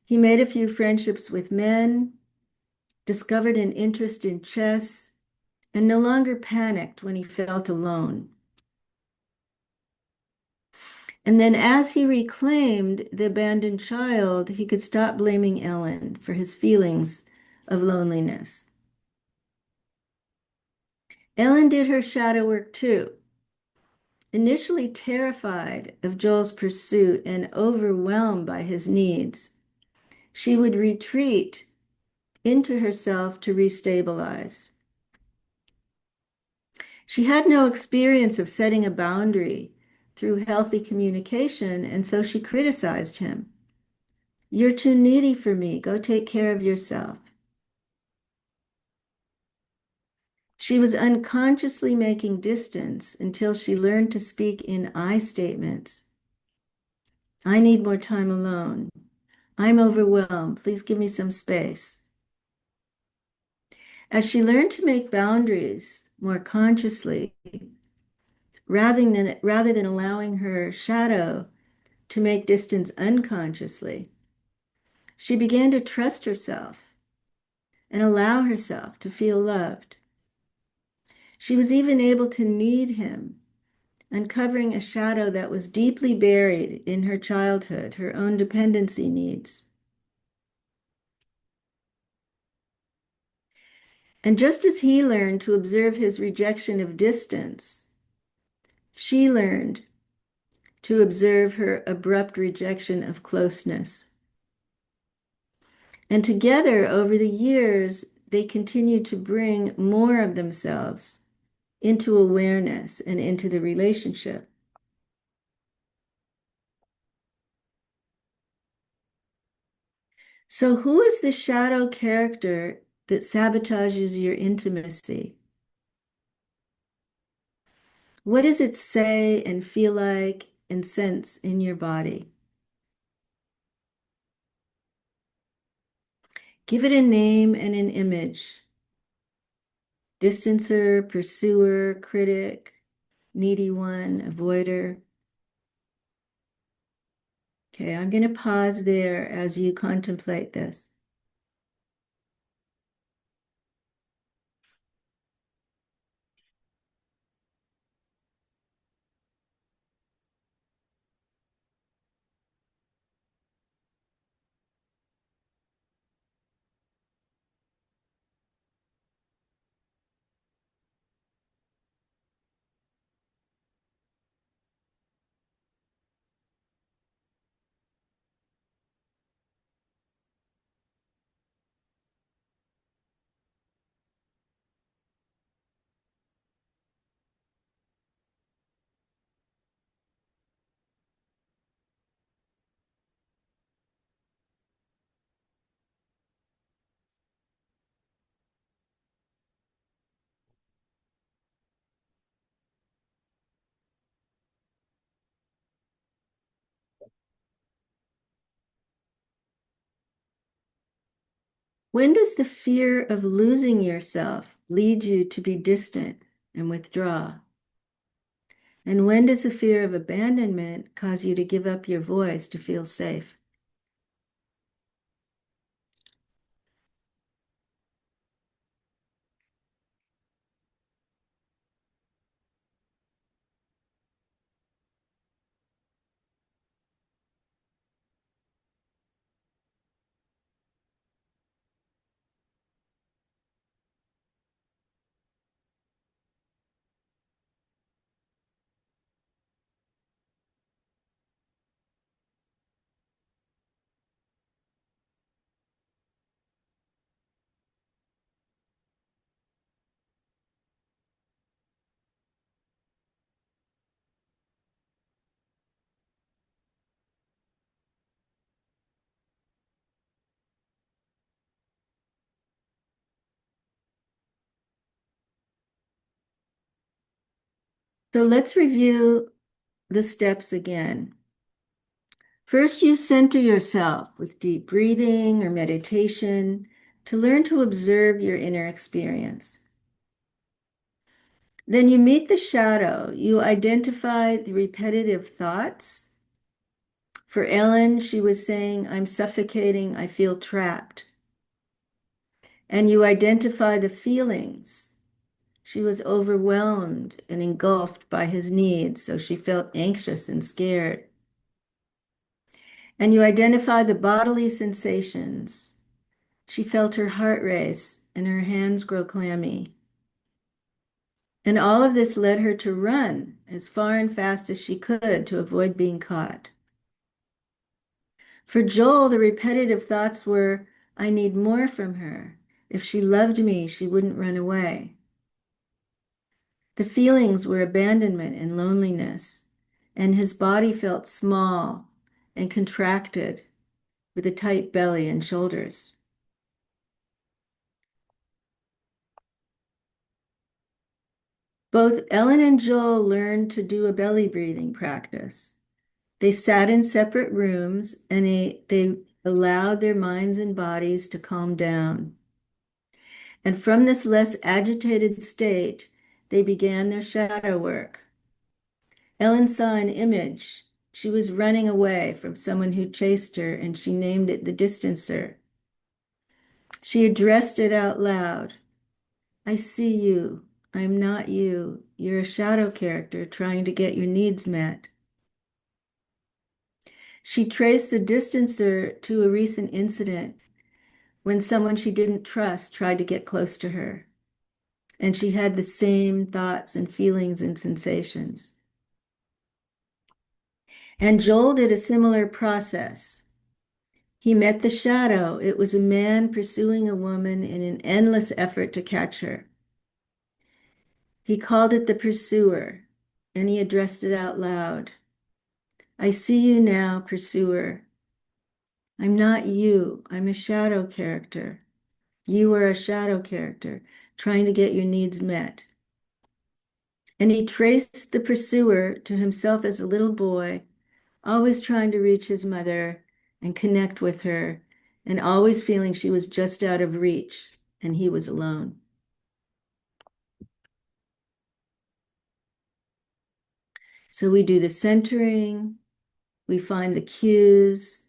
He made a few friendships with men, discovered an interest in chess, and no longer panicked when he felt alone. And then, as he reclaimed the abandoned child, he could stop blaming Ellen for his feelings of loneliness. Ellen did her shadow work too. Initially terrified of Joel's pursuit and overwhelmed by his needs, she would retreat into herself to restabilize. She had no experience of setting a boundary through healthy communication, and so she criticized him. "You're too needy for me. Go take care of yourself." She was unconsciously making distance until she learned to speak in I statements. "I need more time alone. I'm overwhelmed. Please give me some space." As she learned to make boundaries more consciously, rather than allowing her shadow to make distance unconsciously, she began to trust herself and allow herself to feel loved. She was even able to need him, uncovering a shadow that was deeply buried in her childhood, her own dependency needs. And just as he learned to observe his rejection of distance, she learned to observe her abrupt rejection of closeness. And together, over the years, they continued to bring more of themselves into awareness and into the relationship. So, who is the shadow character that sabotages your intimacy? What does it say and feel like and sense in your body? Give it a name and an image. Distancer, pursuer, critic, needy one, avoider. Okay, I'm going to pause there as you contemplate this. When does the fear of losing yourself lead you to be distant and withdraw? And when does the fear of abandonment cause you to give up your voice to feel safe? So let's review the steps again. First, you center yourself with deep breathing or meditation to learn to observe your inner experience. Then you meet the shadow. You identify the repetitive thoughts. For Ellen, she was saying, I'm suffocating, I feel trapped. And you identify the feelings. She was overwhelmed and engulfed by his needs, so she felt anxious and scared. And you identify the bodily sensations. She felt her heart race and her hands grow clammy. And all of this led her to run as far and fast as she could to avoid being caught. For Joel, the repetitive thoughts were, I need more from her. If she loved me, she wouldn't run away. The feelings were abandonment and loneliness, and his body felt small and contracted with a tight belly and shoulders. Both Ellen and Joel learned to do a belly breathing practice. They sat in separate rooms and they allowed their minds and bodies to calm down. And from this less agitated state, they began their shadow work. Ellen saw an image. She was running away from someone who chased her, and she named it the distancer. She addressed it out loud. I see you. I'm not you. You're a shadow character trying to get your needs met. She traced the distancer to a recent incident when someone she didn't trust tried to get close to her, and she had the same thoughts and feelings and sensations. And Joel did a similar process. He met the shadow. It was a man pursuing a woman in an endless effort to catch her. He called it the pursuer, and he addressed it out loud. I see you now, pursuer. I'm not you. I'm a shadow character. You are a shadow character trying to get your needs met. And he traced the pursuer to himself as a little boy, always trying to reach his mother and connect with her, and always feeling she was just out of reach and he was alone. So we do the centering, we find the cues,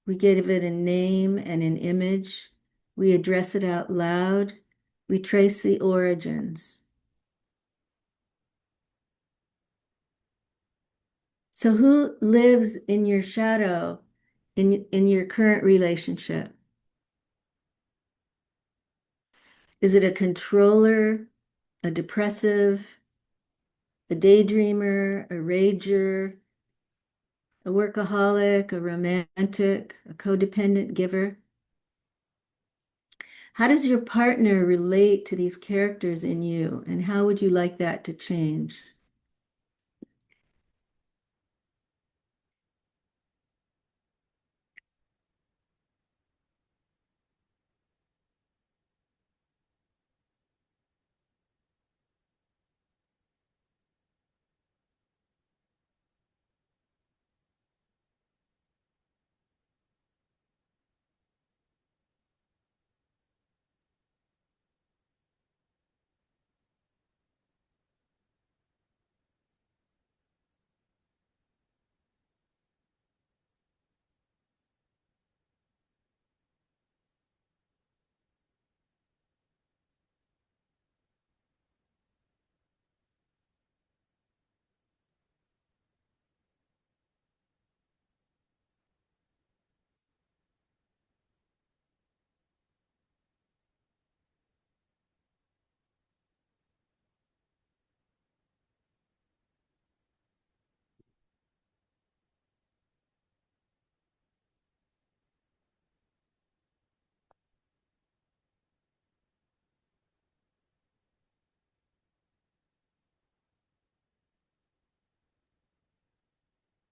we give it a name and an image, we address it out loud, we trace the origins. So who lives in your shadow in your current relationship? Is it a controller, a depressive, a daydreamer, a rager, a workaholic, a romantic, a codependent giver? How does your partner relate to these characters in you, and how would you like that to change?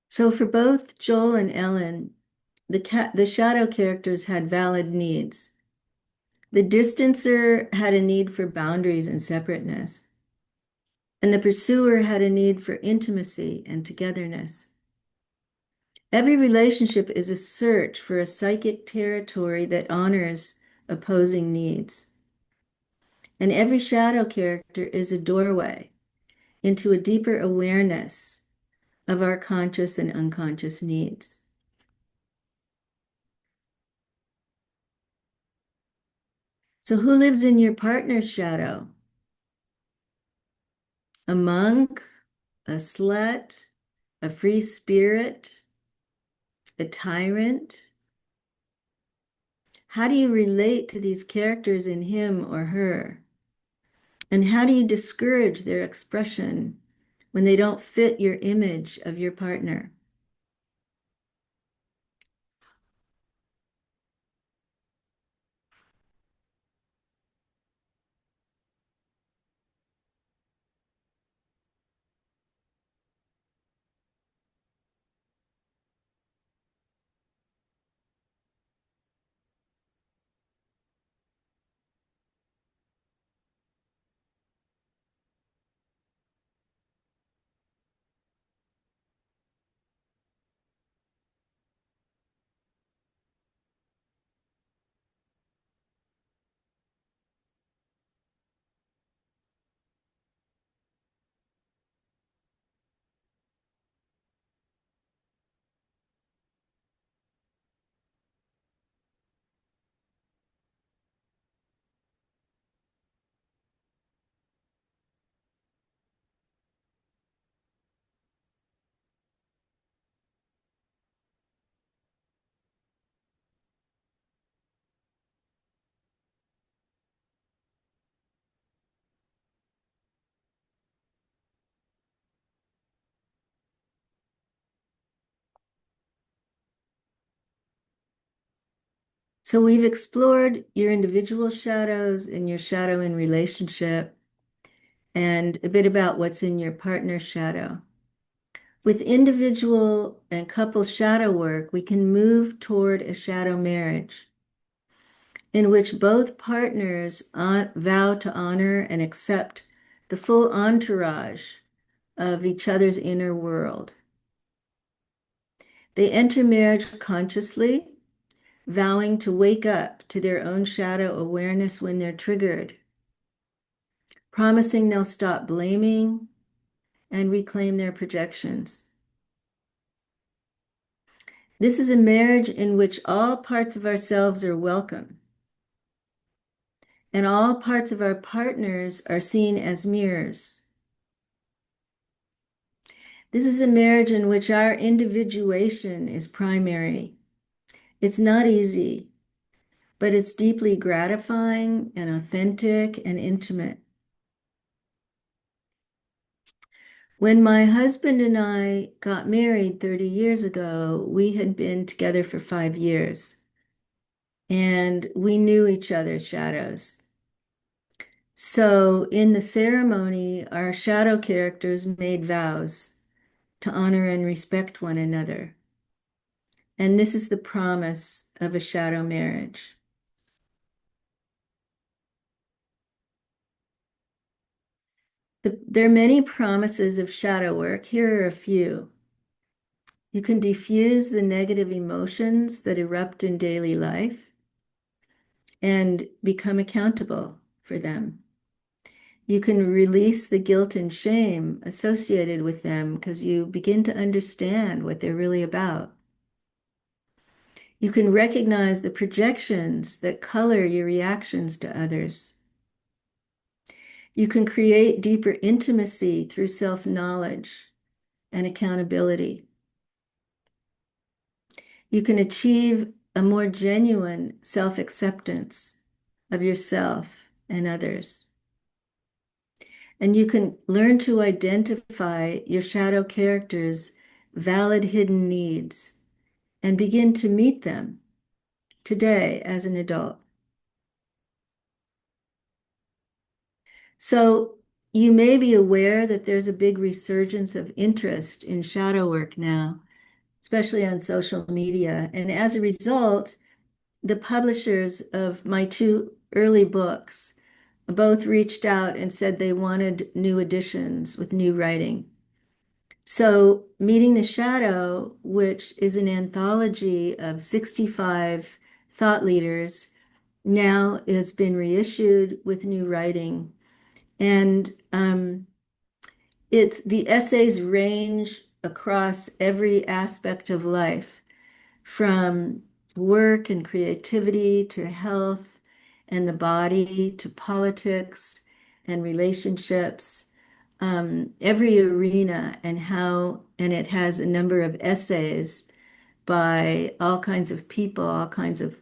So for both Joel and Ellen, the shadow characters had valid needs. The distancer had a need for boundaries and separateness. and the pursuer had a need for intimacy and togetherness. Every relationship is a search for a psychic territory that honors opposing needs. And every shadow character is a doorway into a deeper awareness of our conscious and unconscious needs. So who lives in your partner's shadow? A monk, a slut, a free spirit, a tyrant? How do you relate to these characters in him or her? And how do you discourage their expression when they don't fit your image of your partner? So we've explored your individual shadows and your shadow in relationship, and a bit about what's in your partner's shadow. With individual and couple shadow work, we can move toward a shadow marriage in which both partners vow to honor and accept the full entourage of each other's inner world. They enter marriage consciously, vowing to wake up to their own shadow awareness when they're triggered, promising they'll stop blaming and reclaim their projections. This is a marriage in which all parts of ourselves are welcome, and all parts of our partners are seen as mirrors. This is a marriage in which our individuation is primary. It's not easy, but it's deeply gratifying and authentic and intimate. When my husband and I got married 30 years ago, we had been together for 5 years, and we knew each other's shadows. So in the ceremony, our shadow characters made vows to honor and respect one another. And this is the promise of a shadow marriage. There are many promises of shadow work. Here are a few. You can diffuse the negative emotions that erupt in daily life and become accountable for them. You can release the guilt and shame associated with them because you begin to understand what they're really about. You can recognize the projections that color your reactions to others. You can create deeper intimacy through self-knowledge and accountability. You can achieve a more genuine self-acceptance of yourself and others. And you can learn to identify your shadow characters' valid hidden needs and begin to meet them today as an adult. So you may be aware that there's a big resurgence of interest in shadow work now, especially on social media. And as a result, the publishers of my 2 early books both reached out and said they wanted new editions with new writing. So, Meeting the Shadow, which is an anthology of 65 thought leaders, now has been reissued with new writing. And the essays range across every aspect of life, from work and creativity to health and the body to politics and relationships, every arena, and it has a number of essays by all kinds of people, all kinds of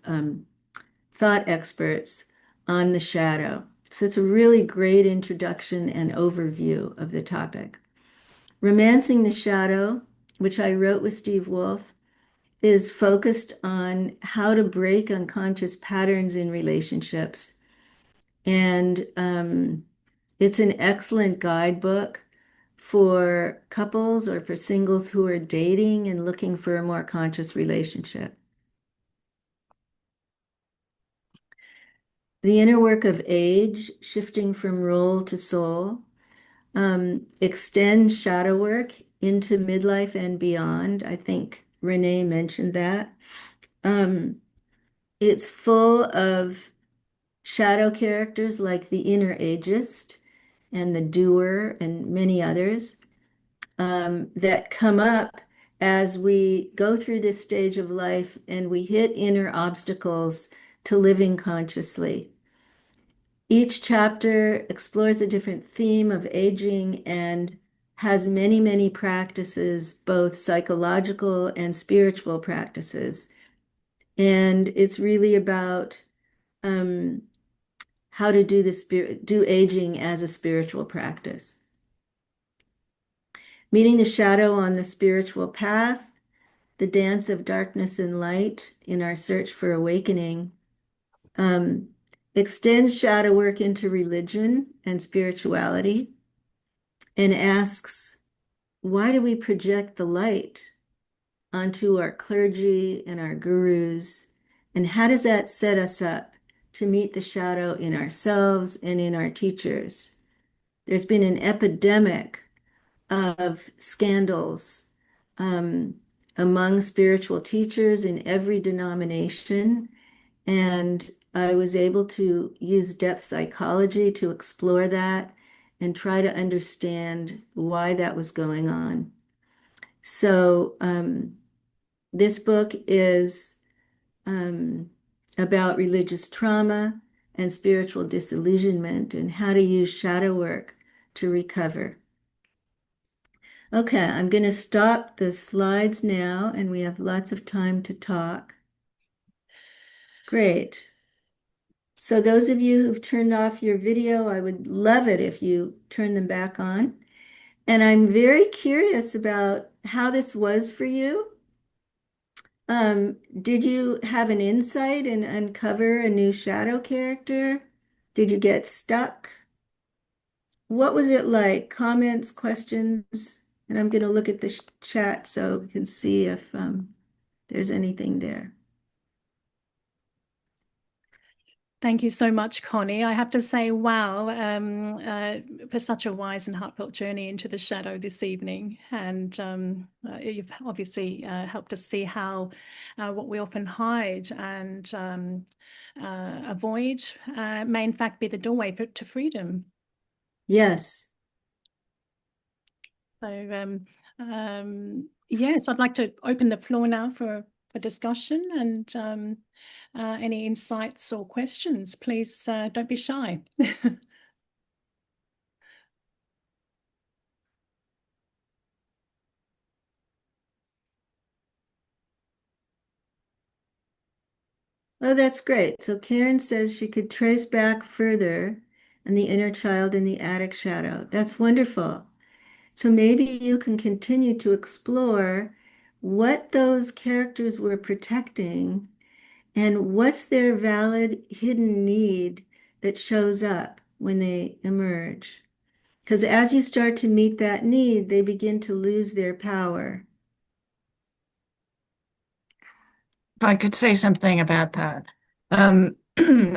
thought experts on the shadow. So it's a really great introduction and overview of the topic. Romancing the Shadow, which I wrote with Steve Wolf, is focused on how to break unconscious patterns in relationships. And it's an excellent guidebook for couples or for singles who are dating and looking for a more conscious relationship. The Inner Work of Age, Shifting from Role to Soul, extends shadow work into midlife and beyond. I think Renee mentioned that. It's full of shadow characters like the inner ageist and the doer and many others that come up as we go through this stage of life and we hit inner obstacles to living consciously. Each chapter explores a different theme of aging and has many, many practices, both psychological and spiritual practices. And it's really about how to do aging as a spiritual practice. Meeting the Shadow on the Spiritual Path, the dance of darkness and light in our search for awakening, extends shadow work into religion and spirituality and asks, why do we project the light onto our clergy and our gurus? And how does that set us up to meet the shadow in ourselves and in our teachers? There's been an epidemic of scandals among spiritual teachers in every denomination. And I was able to use depth psychology to explore that and try to understand why that was going on. So this book is about religious trauma and spiritual disillusionment and how to use shadow work to recover. Okay, I'm going to stop the slides now, and we have lots of time to talk. Great. So those of you who've turned off your video, I would love it if you turn them back on. And I'm very curious about how this was for you. Did you have an insight and uncover a new shadow character? Did you get stuck? What was it like? Comments, questions? And I'm going to look at the chat so we can see if there's anything there. Thank you so much, Connie. I have to say, wow, for such a wise and heartfelt journey into the shadow this evening. And you've obviously helped us see how what we often hide and avoid may in fact be the doorway to freedom. Yes. So yes, I'd like to open the floor now for discussion and any insights or questions. Please don't be shy. Oh, that's great. So Karen says she could trace back further and the inner child in the attic shadow. That's wonderful. So maybe you can continue to explore what those characters were protecting and what's their valid hidden need that shows up when they emerge. Because as you start to meet that need, they begin to lose their power. If I could say something about that.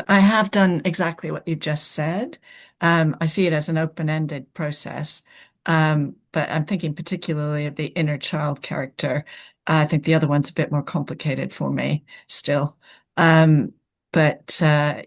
I have done exactly what you just said. I see it as an open-ended process, but I'm thinking particularly of the inner child character. I think the other one's a bit more complicated for me still. Um, but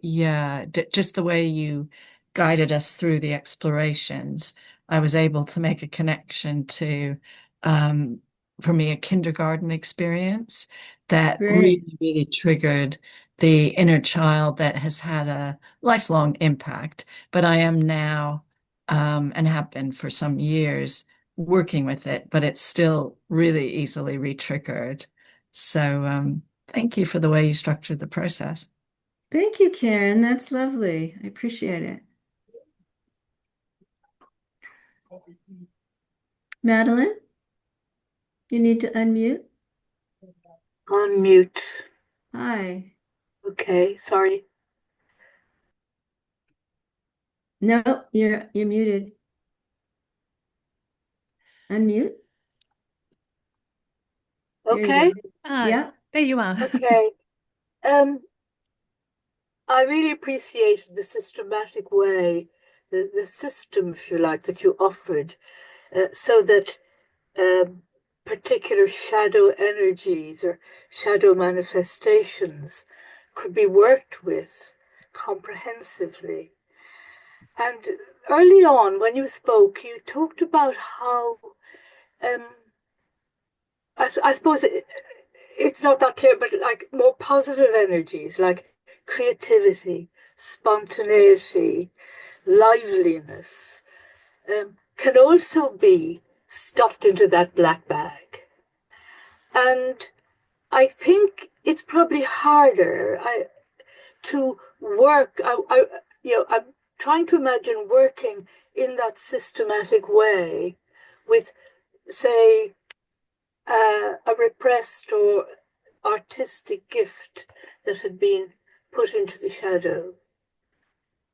yeah, d just the way you guided us through the explorations, I was able to make a connection to, um, for me, a kindergarten experience that Great. really, really triggered the inner child that has had a lifelong impact. But I am now, and have been for some years, working with it, but it's still really easily re-triggered. So, thank you for the way you structured the process. Thank you, Karen. That's lovely. I appreciate it. Madeline, you need to unmute. On mute. Hi. Okay, sorry. No, you're muted. Unmute. There you Okay, go. Ah, Yeah. there you are. okay. Um, I really appreciated the systematic way, the system, if you like, that you offered, so that um, particular shadow energies or shadow manifestations could be worked with comprehensively. And early on, when you spoke, you talked about how um, I suppose it's not that clear, but like more positive energies, like creativity, spontaneity, liveliness, can also be stuffed into that black bag. And I think it's probably harder to work. I'm trying to imagine working in that systematic way with, say, a repressed or artistic gift that had been put into the shadow.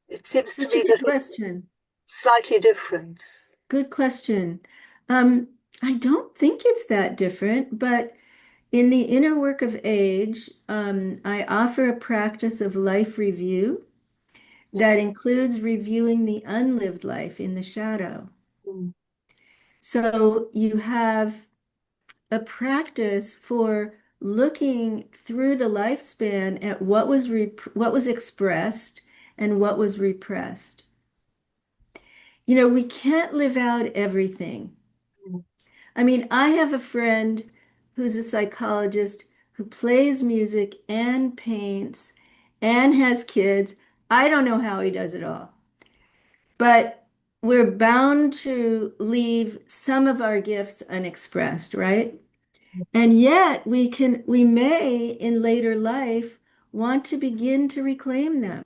It seems to Such a me good that it's question. slightly different. Good question. Um, I don't think it's that different, but in the inner work of age, I offer a practice of life review Yeah. that includes reviewing the unlived life in the shadow. Mm. So you have a practice for looking through the lifespan at what was expressed and what was repressed. You know, we can't live out everything. Mm. I mean, I have a friend who's a psychologist who plays music and paints and has kids. I don't know how he does it all, but we're bound to leave some of our gifts unexpressed, right? And yet we may in later life want to begin to reclaim them,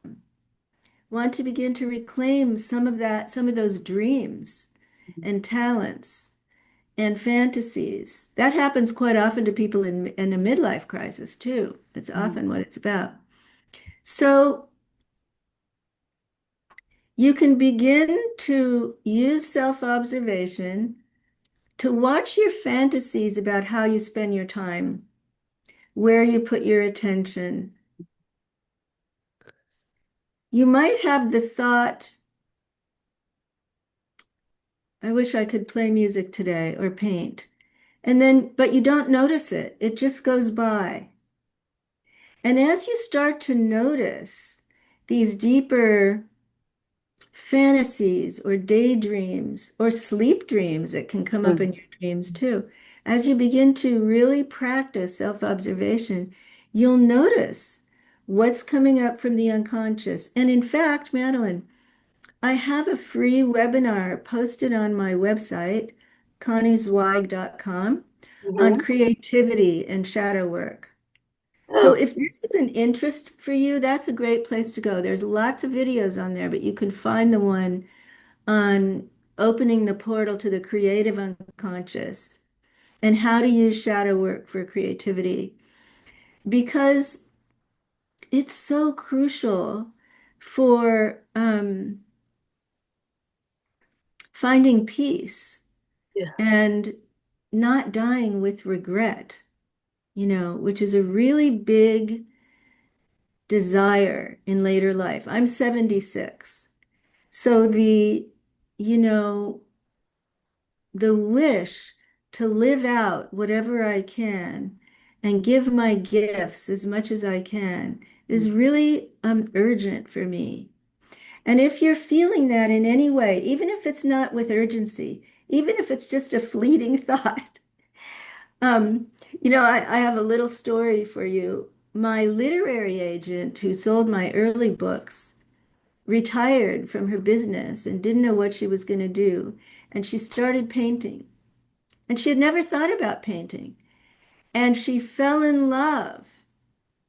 want to begin to reclaim some of those dreams and talents and fantasies. That happens quite often to people in a midlife crisis too. It's Mm. often what it's about. So you can begin to use self-observation to watch your fantasies about how you spend your time, where you put your attention. You might have the thought, I wish I could play music today or paint. And then, but you don't notice it. It just goes by. And as you start to notice these deeper fantasies or daydreams or sleep dreams that can come up Mm. in your dreams too, as you begin to really practice self-observation, you'll notice what's coming up from the unconscious. And in fact, Madeline, I have a free webinar posted on my website, conniezweig.com, on Mhm. creativity and shadow work. So Oh, if this is an interest for you, that's a great place to go. There's lots of videos on there, but you can find the one on opening the portal to the creative unconscious and how to use shadow work for creativity because it's so crucial for finding peace yeah. and not dying with regret, you know, which is a really big desire in later life. I'm 76. So you know, the wish to live out whatever I can and give my gifts as much as I can is really urgent for me. And if you're feeling that in any way, even if it's not with urgency, even if it's just a fleeting thought, um, I have a little story for you. My literary agent who sold my early books retired from her business and didn't know what she was going to do. And she started painting. And she had never thought about painting. And she fell in love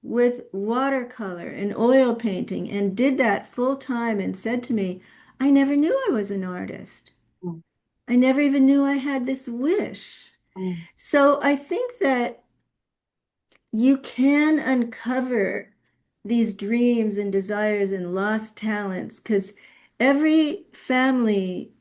with watercolor and oil painting and did that full time and said to me, I never knew I was an artist. Mm. I never even knew I had this wish. Mm. So I think that you can uncover these dreams and desires and lost talents because every family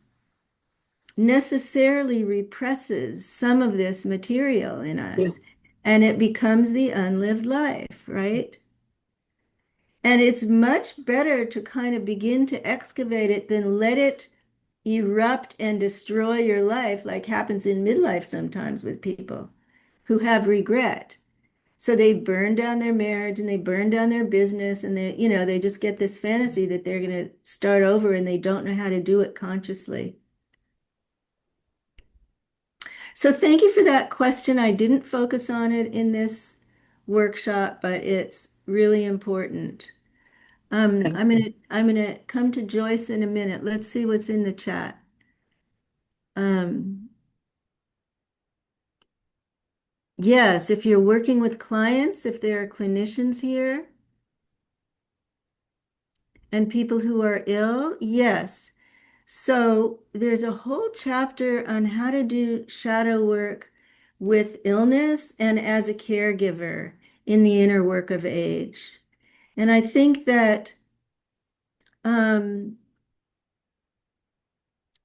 necessarily represses some of this material in Yeah. us and it becomes the unlived life, right? And it's much better to kind of begin to excavate it than let it erupt and destroy your life, like happens in midlife sometimes with people who have regret. So they burn down their marriage and they burn down their business and they just get this fantasy that they're going to start over and they don't know how to do it consciously. So thank you for that question. I didn't focus on it in this workshop, but it's really important. Thank I'm gonna come to Joyce in a minute. Let's see what's in the chat. Um, yes, if you're working with clients, if there are clinicians here and people who are ill, yes. So there's a whole chapter on how to do shadow work with illness and as a caregiver in the inner work of age. And I think that um,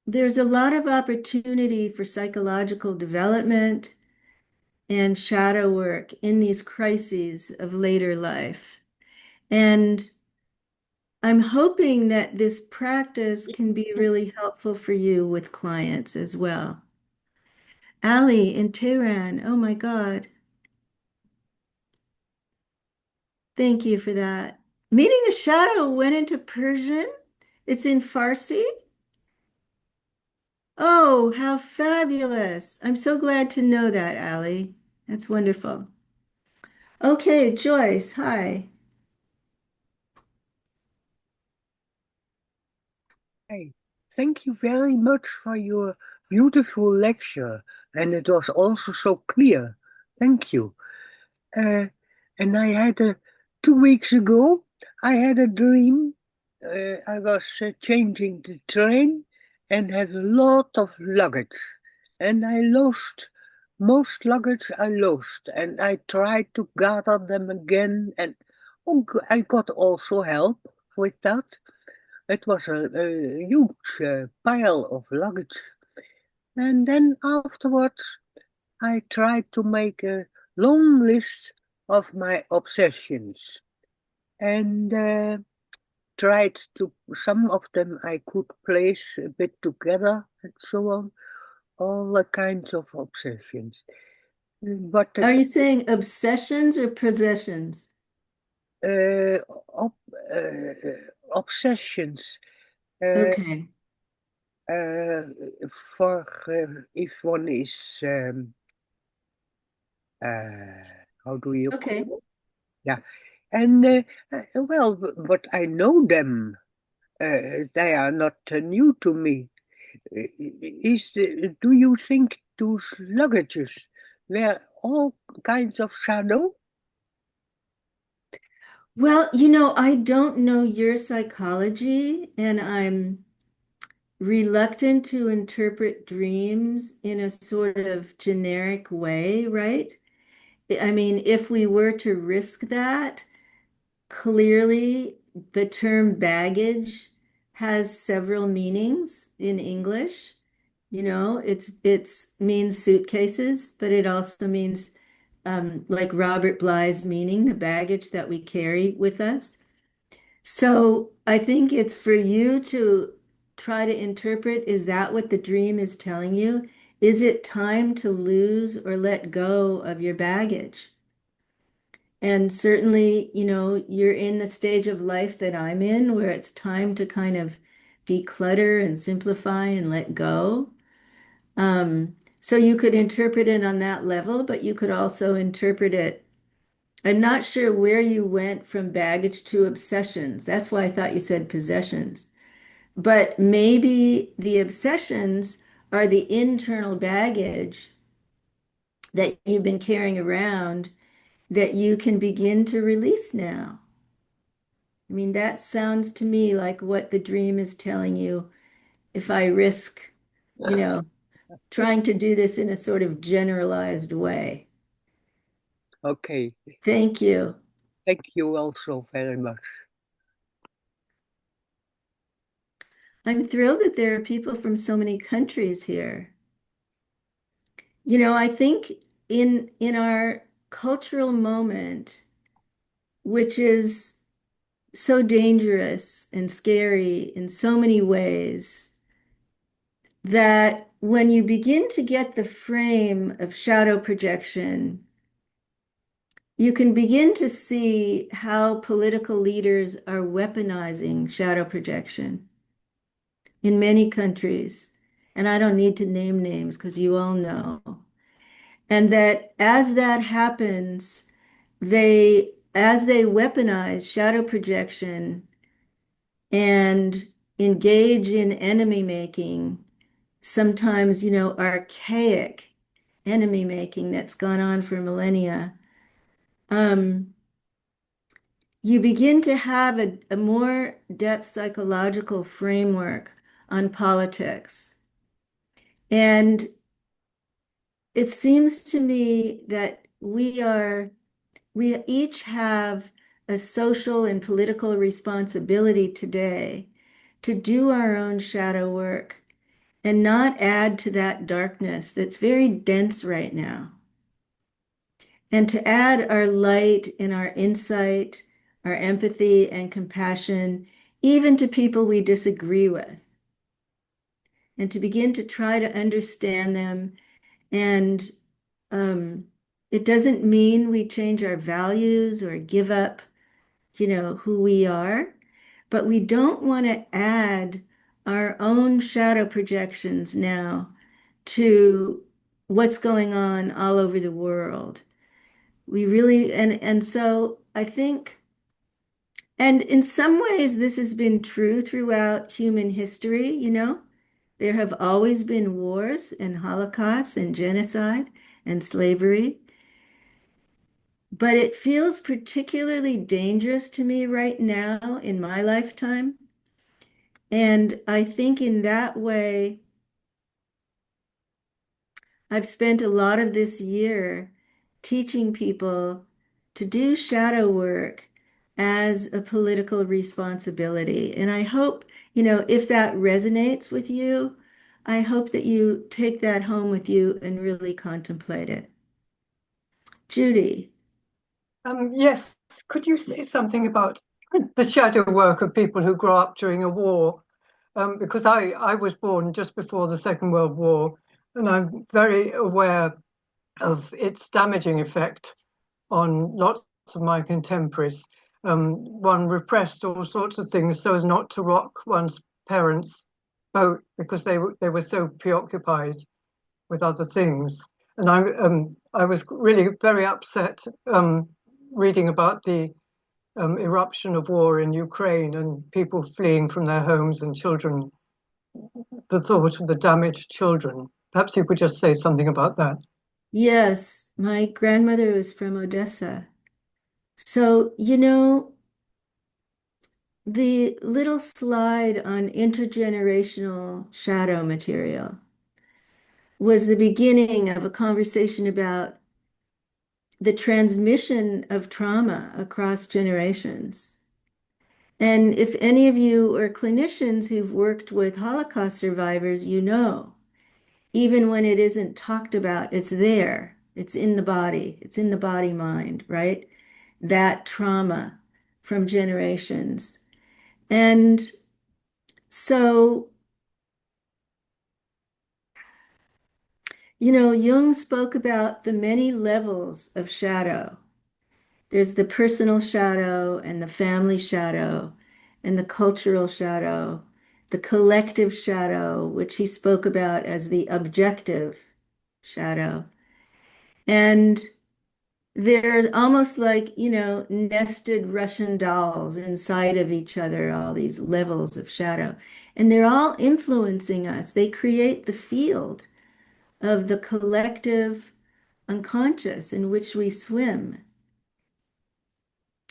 there's a lot of opportunity for psychological development and shadow work in these crises of later life. And I'm hoping that this practice can be really helpful for you with clients as well. Ali in Tehran, oh my God, thank you for that. Meeting the Shadow went into Persian. It's in Farsi. Oh, how fabulous. I'm so glad to know that, Ali. That's wonderful. Okay, Joyce, hi. Hey, thank you very much for your beautiful lecture, and it was also so clear. Thank you. Uh, and I had 2 weeks ago, I had a dream. I was changing the train and had a lot of luggage, and I lost most luggage. I lost, and I tried to gather them again, and I got also help with that. It was a huge pile of luggage. And then afterwards, I tried to make a long list of my obsessions and tried to, some of them I could place a bit together and so on, all the kinds of obsessions. But Are you saying obsessions or possessions? uh, ob, uh, obsessions. Uh, Okay. uh, for if one is how do you call Okay. it? Yeah, and well, but I know them. They are not new to me. Do you think those luggages were all kinds of shadow? Well, I don't know your psychology, and I'm reluctant to interpret dreams in a sort of generic way, right? I mean, if we were to risk that, clearly the term baggage has several meanings in English. It's means suitcases, but it also means like Robert Bly's meaning, the baggage that we carry with us. So I think it's for you to try to interpret, is that what the dream is telling you? Is it time to lose or let go of your baggage? And certainly, you're in the stage of life that I'm in where it's time to kind of declutter and simplify and let go. So you could interpret it on that level, but you could also interpret it. I'm not sure where you went from baggage to obsessions. That's why I thought you said possessions. But maybe the obsessions are the internal baggage that you've been carrying around that you can begin to release now. I mean, that sounds to me like what the dream is telling you. If I risk, you know, trying to do this in a sort of generalized way. Okay, Thank you. thank you also very much. I'm thrilled that there are people from so many countries here. I think in our cultural moment, which is so dangerous and scary in so many ways, that when you begin to get the frame of shadow projection, you can begin to see how political leaders are weaponizing shadow projection in many countries. And I don't need to name names because you all know. And that as that happens, as they weaponize shadow projection and engage in enemy making, sometimes, archaic enemy making that's gone on for millennia, you begin to have a more depth psychological framework on politics. And it seems to me that we each have a social and political responsibility today to do our own shadow work and not add to that darkness that's very dense right now. And to add our light and our insight, our empathy and compassion, even to people we disagree with, and to begin to try to understand them. And it doesn't mean we change our values or give up, who we are, but we don't want to add our own shadow projections now to what's going on all over the world. We really, and so I think, and in some ways, this has been true throughout human history, there have always been wars and holocausts and genocide and slavery. But it feels particularly dangerous to me right now in my lifetime. And I think in that way, I've spent a lot of this year teaching people to do shadow work as a political responsibility. And I hope, if that resonates with you, I hope that you take that home with you and really contemplate it. Judy. Yes, could you say something about the shadow work of people who grow up during a war? Because I was born just before the Second World War, and I'm very aware of its damaging effect on lots of my contemporaries. One repressed all sorts of things so as not to rock one's parents' boat because they were so preoccupied with other things. And I was really very upset reading about the eruption of war in Ukraine and people fleeing from their homes and children, the thought of the damaged children. Perhaps you could just say something about that. Yes, my grandmother was from Odessa. So, the little slide on intergenerational shadow material was the beginning of a conversation about the transmission of trauma across generations. And if any of you are clinicians who've worked with Holocaust survivors, even when it isn't talked about, it's there. It's in the body. It's in the body mind, right? That trauma from generations. And so, Jung spoke about the many levels of shadow. There's the personal shadow and the family shadow and the cultural shadow, the collective shadow, which he spoke about as the objective shadow. And they're almost like, nested Russian dolls inside of each other, all these levels of shadow. And they're all influencing us. They create the field of the collective unconscious in which we swim.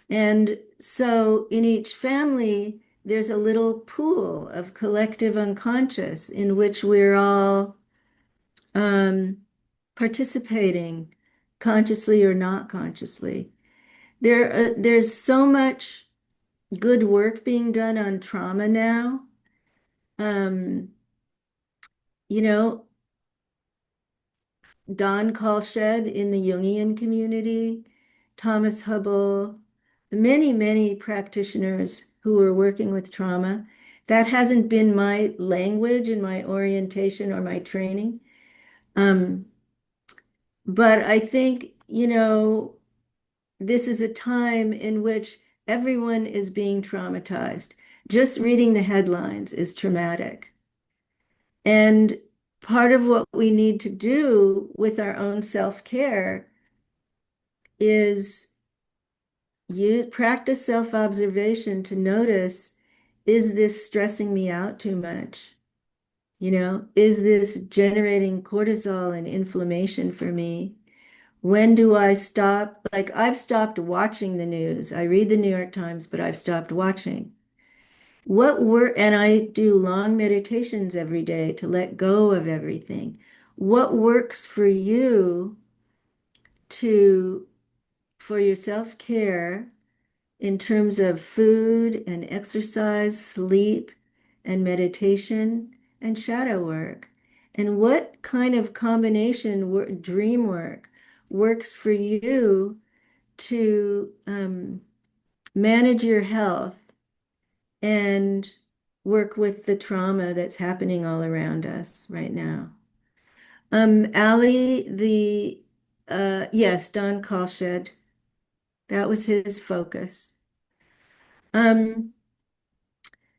And so in each family, there's a little pool of collective unconscious in which we're all participating consciously or not consciously. There's so much good work being done on trauma now. You know, Don Kalshed in the Jungian community, Thomas Hubble, many, many practitioners who are working with trauma. That hasn't been my language and my orientation or my training. But I think, this is a time in which everyone is being traumatized. Just reading the headlines is traumatic. And part of what we need to do with our own self-care is you practice self-observation to notice, is this stressing me out too much? Is this generating cortisol and inflammation for me? When do I stop? Like, I've stopped watching the news. I read the New York Times, but I've stopped watching. And I do long meditations every day to let go of everything. What works for you for your self-care in terms of food and exercise, sleep and meditation and shadow work? And what kind of combination dream work works for you to manage your health and work with the trauma that's happening all around us right now? Ali, yes, Don Kalshed, that was his focus.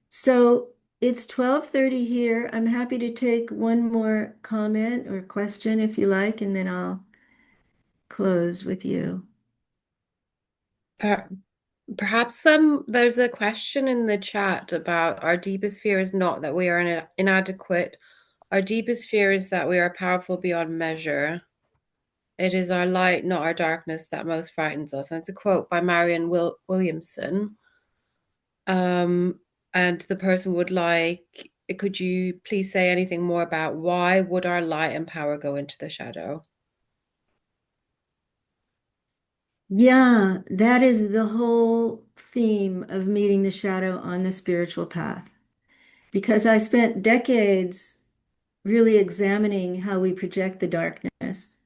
So it's 12:30 here. I'm happy to take one more comment or question if you like, and then I'll close with you. Perhaps there's a question in the chat about our deepest fear is not that we are inadequate. Our deepest fear is that we are powerful beyond measure. It is our light, not our darkness, that most frightens us. And it's a quote by Marianne Williamson. And the person would like, could you please say anything more about why would our light and power go into the shadow? Yeah, that is the whole theme of meeting the shadow on the spiritual path. Because I spent decades really examining how we project the darkness.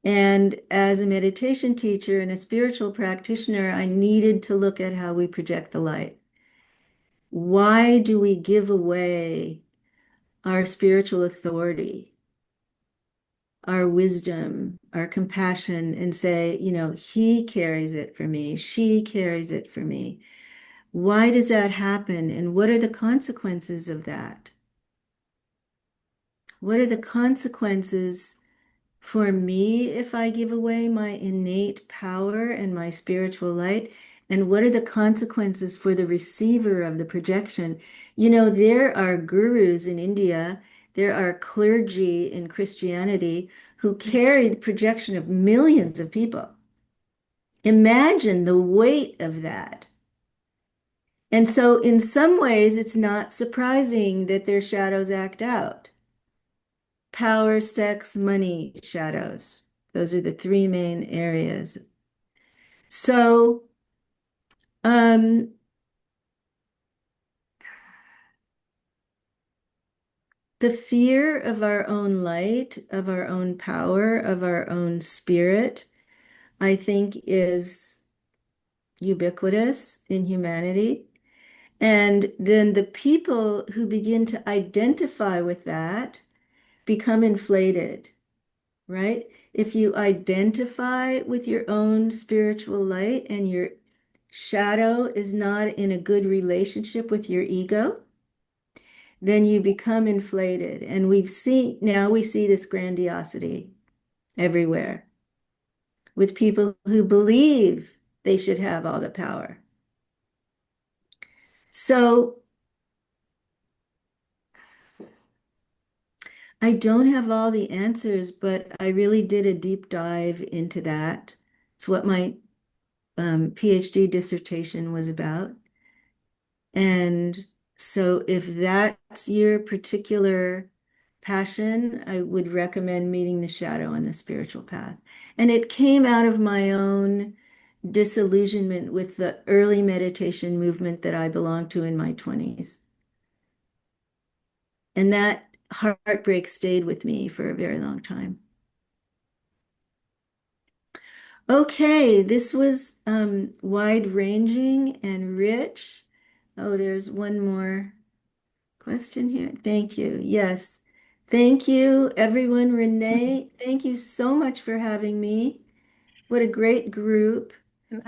And as a meditation teacher and a spiritual practitioner, I needed to look at how we project the light. Why do we give away our spiritual authority, our wisdom, our compassion, and say, he carries it for me, she carries it for me? Why does that happen? And what are the consequences of that? What are the consequences for me if I give away my innate power and my spiritual light? And what are the consequences for the receiver of the projection? There are gurus in India, there are clergy in Christianity who carry the projection of millions of people. Imagine the weight of that. And so in some ways, it's not surprising that their shadows act out. Power, sex, money, shadows. Those are the three main areas. So, the fear of our own light, of our own power, of our own spirit, I think is ubiquitous in humanity. And then the people who begin to identify with that become inflated, right? If you identify with your own spiritual light and your shadow is not in a good relationship with your ego, then you become inflated. And we see this grandiosity everywhere with people who believe they should have all the power. So I don't have all the answers, but I really did a deep dive into that. It's what my PhD dissertation was about. And so if that's your particular passion, I would recommend meeting the shadow on the spiritual path. And it came out of my own disillusionment with the early meditation movement that I belonged to in my 20s. And that heartbreak stayed with me for a very long time. Okay, this was wide-ranging and rich. Oh, there's one more question here. Thank you. Yes. Thank you, everyone. Renee, thank you so much for having me. What a great group.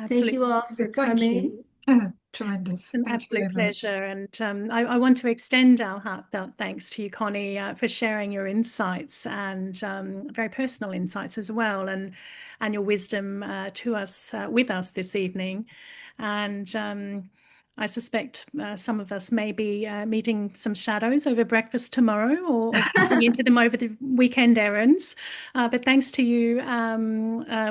Thank you all for coming. Tremendous. An Thank you absolute very much. pleasure. And I want to extend our heartfelt thanks to you, Connie, for sharing your insights and very personal insights as well, and your wisdom to us, with us this evening. And I suspect some of us may be meeting some shadows over breakfast tomorrow, or bumping into them over the weekend errands. But thanks to you,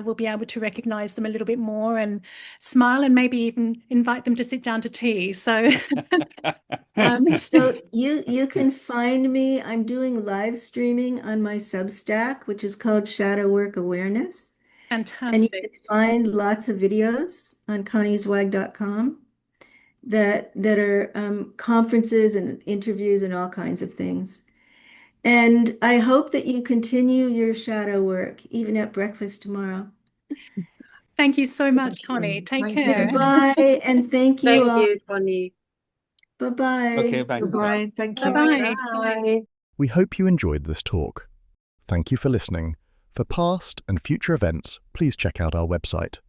we'll be able to recognize them a little bit more and smile, and maybe even invite them to sit down to tea. So, So you can find me. I'm doing live streaming on my Substack, which is called Shadow Work Awareness. And you can fantastic. find lots of videos on connieswag.com that are conferences and interviews and all kinds of things. And I hope that you continue your shadow work even at breakfast tomorrow. Thank you so much, Thank you. Connie. Take Thank you. care. Goodbye, and thank you Thank all. you, Connie. Bye-bye. Okay, bye. Goodbye. Thank you. Bye-bye. Bye. We hope you enjoyed this talk. Thank you for listening. For past and future events, please check out our website,